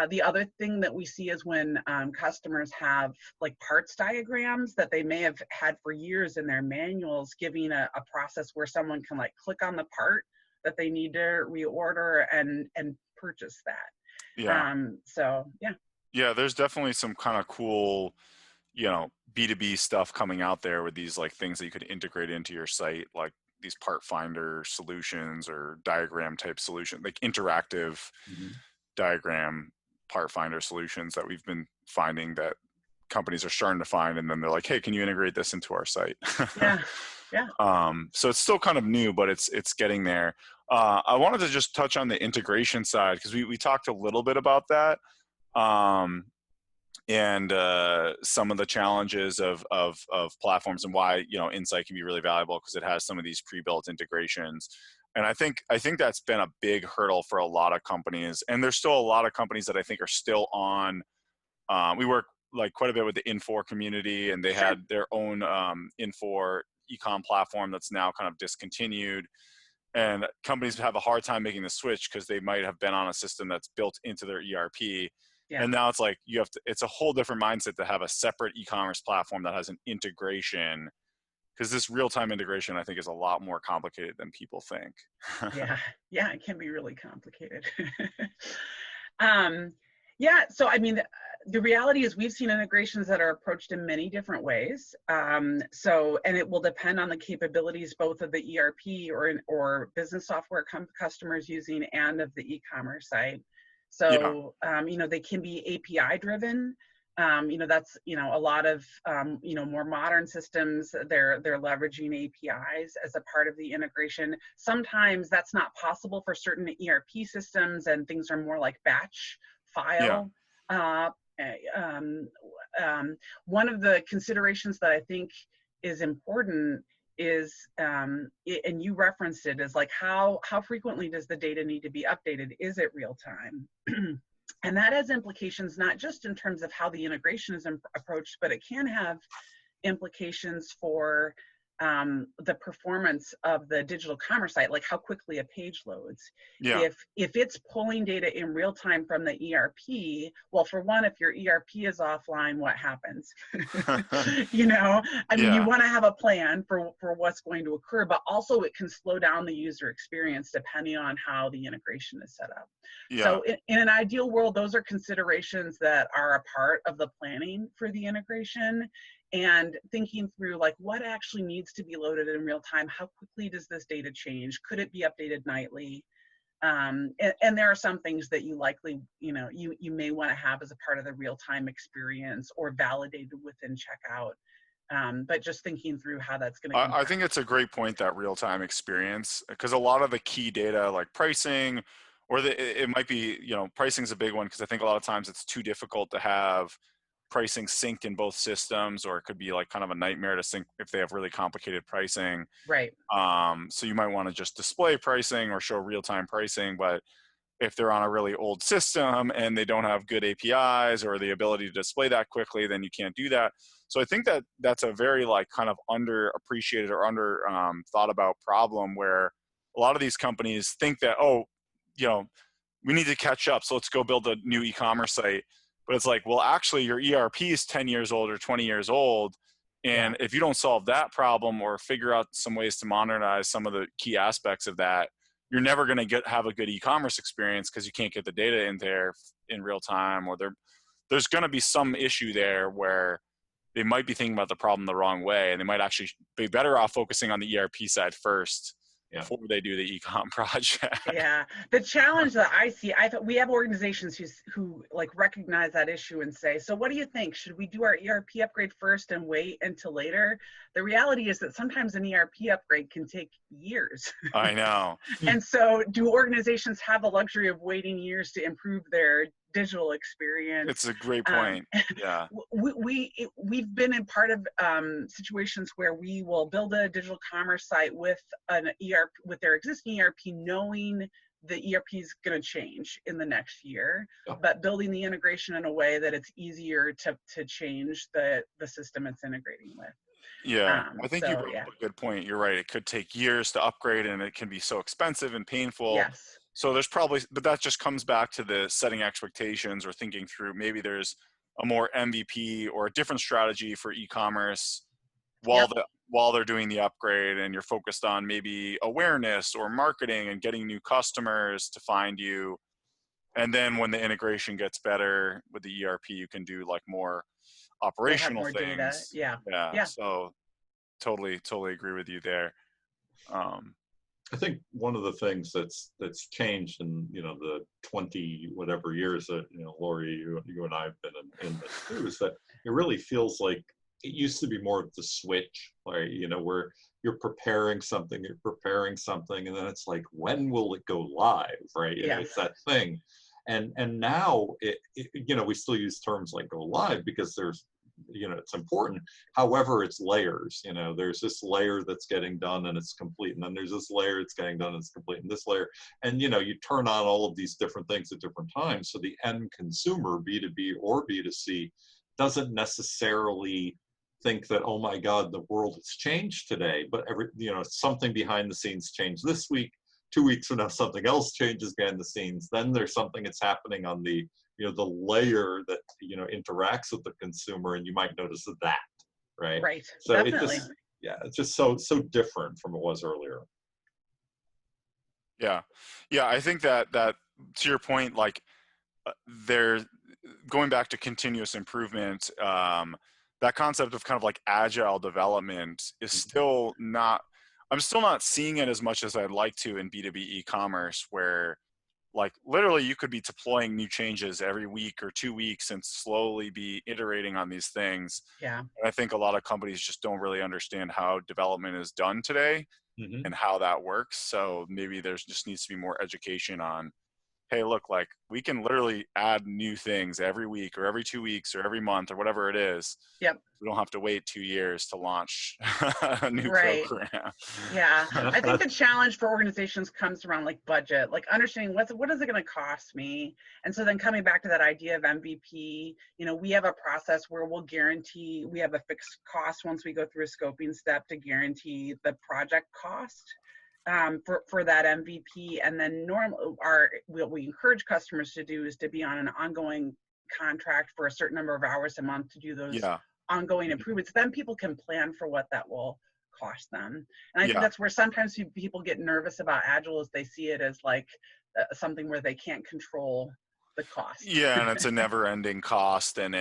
The other thing that we see is when customers have like parts diagrams that they may have had for years in their manuals, giving a process where someone can like click on the part that they need to reorder and purchase that. yeah, So yeah. yeah. There's definitely some kind of cool, B2B stuff coming out there with these like things that you could integrate into your site, like these part finder solutions or diagram type solution, like interactive Mhm. diagram part finder solutions that we've been finding that companies are starting to find, and then they're like, hey, can you integrate this into our site? Yeah. Yeah. So it's still kind of new, but it's getting there. I wanted to just touch on the integration side, because we talked a little bit about that. And some of the challenges of platforms, and why Insite can be really valuable, because it has some of these pre-built integrations. And I think that's been a big hurdle for a lot of companies, and there's still a lot of companies that I think are still on. We work like quite a bit with the Infor community, and they Sure. had their own Infor ecom platform that's now kind of discontinued. And companies have a hard time making the switch because they might have been on a system that's built into their ERP. Yeah. And now it's like it's a whole different mindset to have a separate e-commerce platform that has an integration, because this real-time integration, I think, is a lot more complicated than people think. Yeah. Yeah. It can be really complicated. um, yeah. So, I mean, the reality is we've seen integrations that are approached in many different ways. And it will depend on the capabilities both of the ERP or business software customers using, and of the e-commerce site. Yeah, So, they can be API driven. That's, a lot of, more modern systems, they're leveraging APIs as a part of the integration. Sometimes that's not possible for certain ERP systems, and things are more like batch yeah, file. Uh, um, One of the considerations that I think is important is, and you referenced it, is like how frequently does the data need to be updated? Is it real time? And that has implications not just in terms of how the integration is approached, but it can have implications for the performance of the digital commerce site, like how quickly a page loads. yeah, If it's pulling data in real time from the ERP, well, for one, if your ERP is offline, what happens? I mean, you yeah, want to have a plan for what's going to occur, but also it can slow down the user experience depending on how the integration is set up. yeah. So in an ideal world, those are considerations that are a part of the planning for the integration, and thinking through like what actually needs to be loaded in real time. How quickly does this data change? Could it be updated nightly? And there are some things that you likely, you may want to have as a part of the real-time experience or validated within checkout. But just thinking through how that's going to I impact. think it's a great point, that real-time experience, because a lot of the key data like pricing, or it might be, pricing is a big one, because I think a lot of times it's too difficult to have pricing synced in both systems, or it could be like kind of a nightmare to sync if they have really complicated pricing. Right. So you might want to just display pricing or show real-time pricing, but if they're on a really old system and they don't have good APIs or the ability to display that quickly, then you can't do that. So I think that that's a very like kind of underappreciated or under thought about problem, where a lot of these companies think that, oh, you know, we need to catch up, so let's go build a new e-commerce site. But it's like, well, actually your ERP is 10 years old or 20 years old. And if you don't solve that problem or figure out some ways to modernize some of the key aspects of that, you're never going to have a good e-commerce experience, because you can't get the data in there in real time, or there's going to be some issue there where they might be thinking about the problem the wrong way, and they might actually be better off focusing on the ERP side first before they do the e-com project. Yeah, the challenge that I see, we have organizations who like recognize that issue and say, so what do you think? Should we do our ERP upgrade first and wait until later? The reality is that sometimes an ERP upgrade can take years. I know. And so do organizations have the luxury of waiting years to improve their digital experience? It's a great point. Yeah. We've been in part of situations where we will build a digital commerce site with an ERP, with their existing ERP, knowing the ERP is going to change in the next year, but building the integration in a way that it's easier to change the system it's integrating with. Yeah, I think you brought up a good point. You're right. It could take years to upgrade, and it can be so expensive and painful. Yes. So there's probably, but that just comes back to the setting expectations or thinking through, maybe there's a more MVP or a different strategy for e-commerce while they're doing the upgrade, and you're focused on maybe awareness or marketing and getting new customers to find you. And then when the integration gets better with the ERP, you can do like more operational more things. Data. Yeah. So totally agree with you there. I think one of the things that's changed in the 20 whatever years that Lori, you and I have been in this too, is that it really feels like it used to be more of the switch, right? Where you're preparing something, and then it's like, when will it go live, right? It's that thing. And now we still use terms like go live because there's it's important. However, it's layers. There's this layer that's getting done and it's complete, and then there's this layer that's getting done and it's complete, and this layer, and you turn on all of these different things at different times. So the end consumer, B2B or B2C, doesn't necessarily think that, oh my God, the world has changed today, but something behind the scenes changed this week. 2 weeks from now, something else changes behind the scenes. Then there's something that's happening on the the layer that interacts with the consumer, and you might notice that, right? Right. So definitely. it's just so different from it was earlier. Yeah, I think that to your point, like they're going back to continuous improvement. That concept of kind of like agile development is still not. I'm still not seeing it as much as I'd like to in B2B e-commerce, where like literally you could be deploying new changes every week or 2 weeks and slowly be iterating on these things. Yeah. And I think a lot of companies just don't really understand how development is done today and how that works. So maybe there's just needs to be more education on, hey, look, like we can literally add new things every week or every 2 weeks or every month or whatever it is. Yep. We don't have to wait 2 years to launch a new program. Yeah. I think the challenge for organizations comes around like budget, like understanding what is it going to cost me? And so then coming back to that idea of MVP, we have a process where we'll guarantee, we have a fixed cost once we go through a scoping step to guarantee the project cost. For that MVP, and then what we encourage customers to do is to be on an ongoing contract for a certain number of hours a month to do those ongoing improvements. Then people can plan for what that will cost them. And I think that's where sometimes people get nervous about Agile, is they see it as like something where they can't control the cost. Yeah, and it's a never-ending cost, and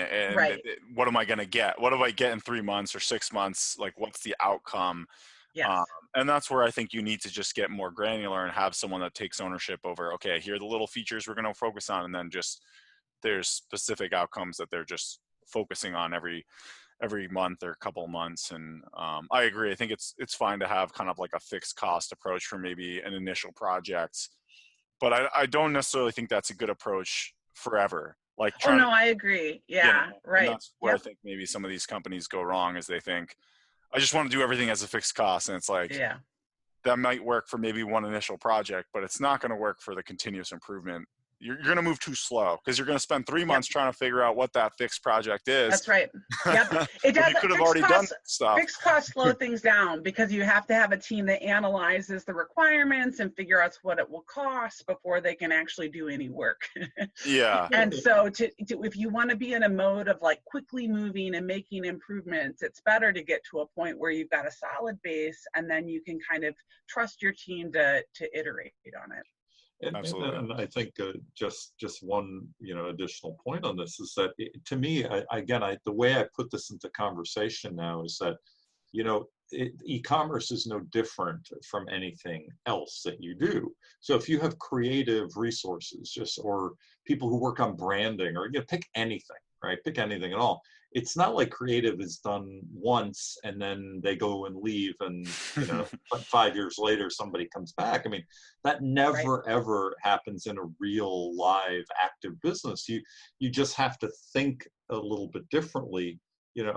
what am I going to get? What do I get in 3 months or 6 months? Like, what's the outcome? Yes. And that's where I think you need to just get more granular and have someone that takes ownership over, okay, here are the little features we're going to focus on, and then just there's specific outcomes that they're just focusing on every month or couple of months. And I agree. I think it's fine to have kind of like a fixed cost approach for maybe an initial project, but I don't necessarily think that's a good approach forever. like Oh trying no, to, I agree. you know, Yeah, and right. that's where I Yep. think maybe some of these companies go wrong is they think, I just want to do everything as a fixed cost. And it's like, Yeah. that might work for maybe one initial project, but it's not going to work for the continuous improvement. You're going to move too slow because you're going to spend 3 Yep. months trying to figure out what that fixed project is. That's right. Yep. It When does. you could have already done stuff. Fixed costs slow things down because you have to have a team that analyzes the requirements and figure out what it will cost before they can actually do any work. Yeah. And so if you want to be in a mode of like quickly moving and making improvements, it's better to get to a point where you've got a solid base and then you can kind of trust your team to iterate on it. Absolutely. And I think just one additional point on this is that to me, the way I put this into conversation now is that e-commerce is no different from anything else that you do. So if you have creative resources, or people who work on branding, or pick anything, right? Pick anything at all. It's not like creative is done once and then they go and leave, and 5 years later somebody comes back. I mean, that never Right. ever happens in a real live active business. You just have to think a little bit differently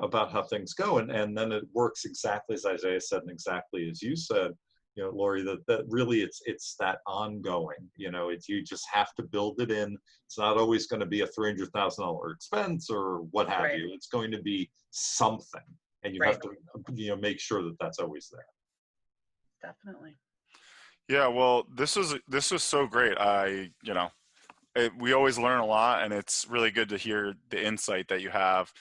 about how things go, and then it works exactly as Isaiah said and exactly as you said, Lori, that really it's that ongoing, you just have to build it in. It's not always going to be a $300,000 expense or what have Right. you. It's going to be something, and you have Right. to make sure that that's always there. Definitely. Yeah, well, this was so great. We always learn a lot, and it's really good to hear the insight that you have.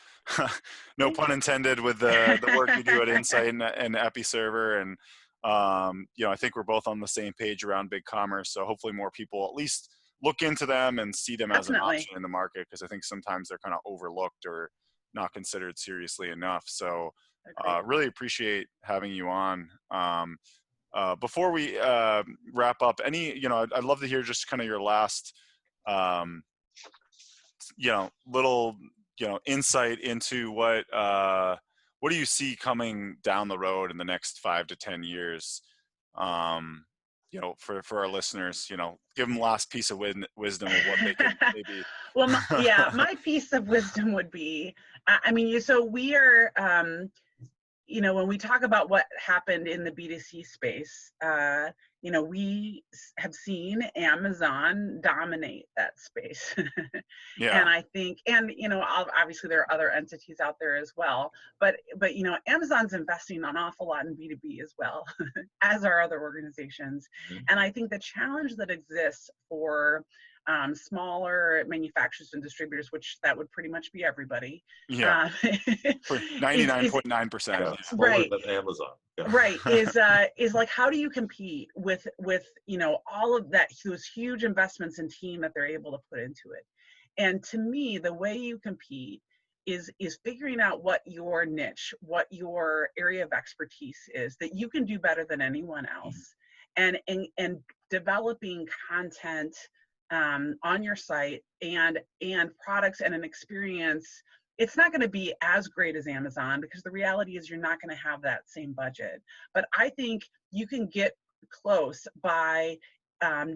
No pun intended with the work you do at Insite and Episerver. And, I think we're both on the same page around BigCommerce. So hopefully more people at least look into them and see them as an Definitely. option in the market, because I think sometimes they're kind of overlooked or not considered seriously enough. So really appreciate having you on. Before we wrap up, I'd love to hear just kind of your last little insight into what do you see coming down the road in the next 5 to 10 years, for our listeners, give them last piece of wisdom of what they could maybe. Well, my piece of wisdom would be, so we are, when we talk about what happened in the B2C space, we have seen Amazon dominate that space. Yeah. And I think, obviously there are other entities out there as well, but Amazon's investing an awful lot in B2B as well, as are other organizations. Mm-hmm. And I think the challenge that exists for smaller manufacturers and distributors, which that would pretty much be everybody. Yeah. 99.9%. Right. Than Amazon. Yeah. Right. Is like, how do you compete with all of that, those huge investments in team that they're able to put into it? And to me, the way you compete is figuring out what your niche, what your area of expertise is that you can do better than anyone else, and developing content on your site and products and an experience. It's not going to be as great as Amazon, because the reality is you're not going to have that same budget. But I think you can get close by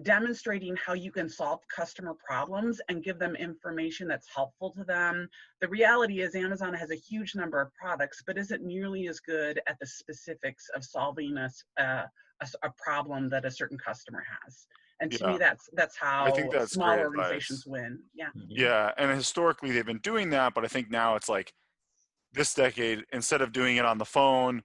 demonstrating how you can solve customer problems and give them information that's helpful to them. The reality is Amazon has a huge number of products, but isn't nearly as good at the specifics of solving a problem that a certain customer has. And to me, that's how I think that's small great organizations advice. win. Yeah. Yeah, and historically they've been doing that, but I think now it's like this decade, instead of doing it on the phone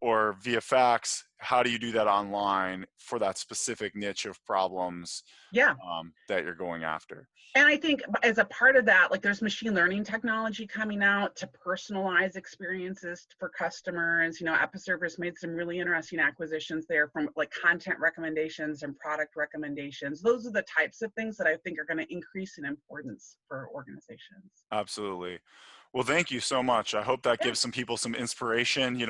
or via fax, how do you do that online for that specific niche of problems that you're going after? And I think as a part of that, like there's machine learning technology coming out to personalize experiences for customers. Episerver's made some really interesting acquisitions there, from like content recommendations and product recommendations. Those are the types of things that I think are going to increase in importance for organizations. Absolutely. Well, thank you so much. I hope that gives some people some inspiration.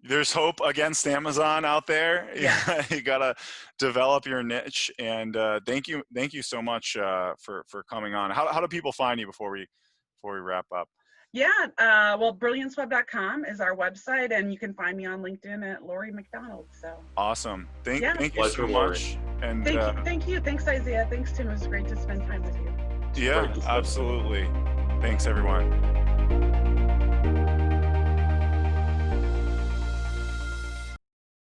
There's hope against Amazon out there. Yeah. You gotta develop your niche. And thank you so much for coming on. How do people find you before we wrap up? Yeah, well, brillianceweb.com is our website, and you can find me on LinkedIn at Lori McDonald. So awesome. Thank you Pleasure, so much. Lori. And thank you. Thanks, Isaiah. Thanks, Tim. It was great to spend time with you. Yeah, Great discussion. absolutely. Thanks, everyone.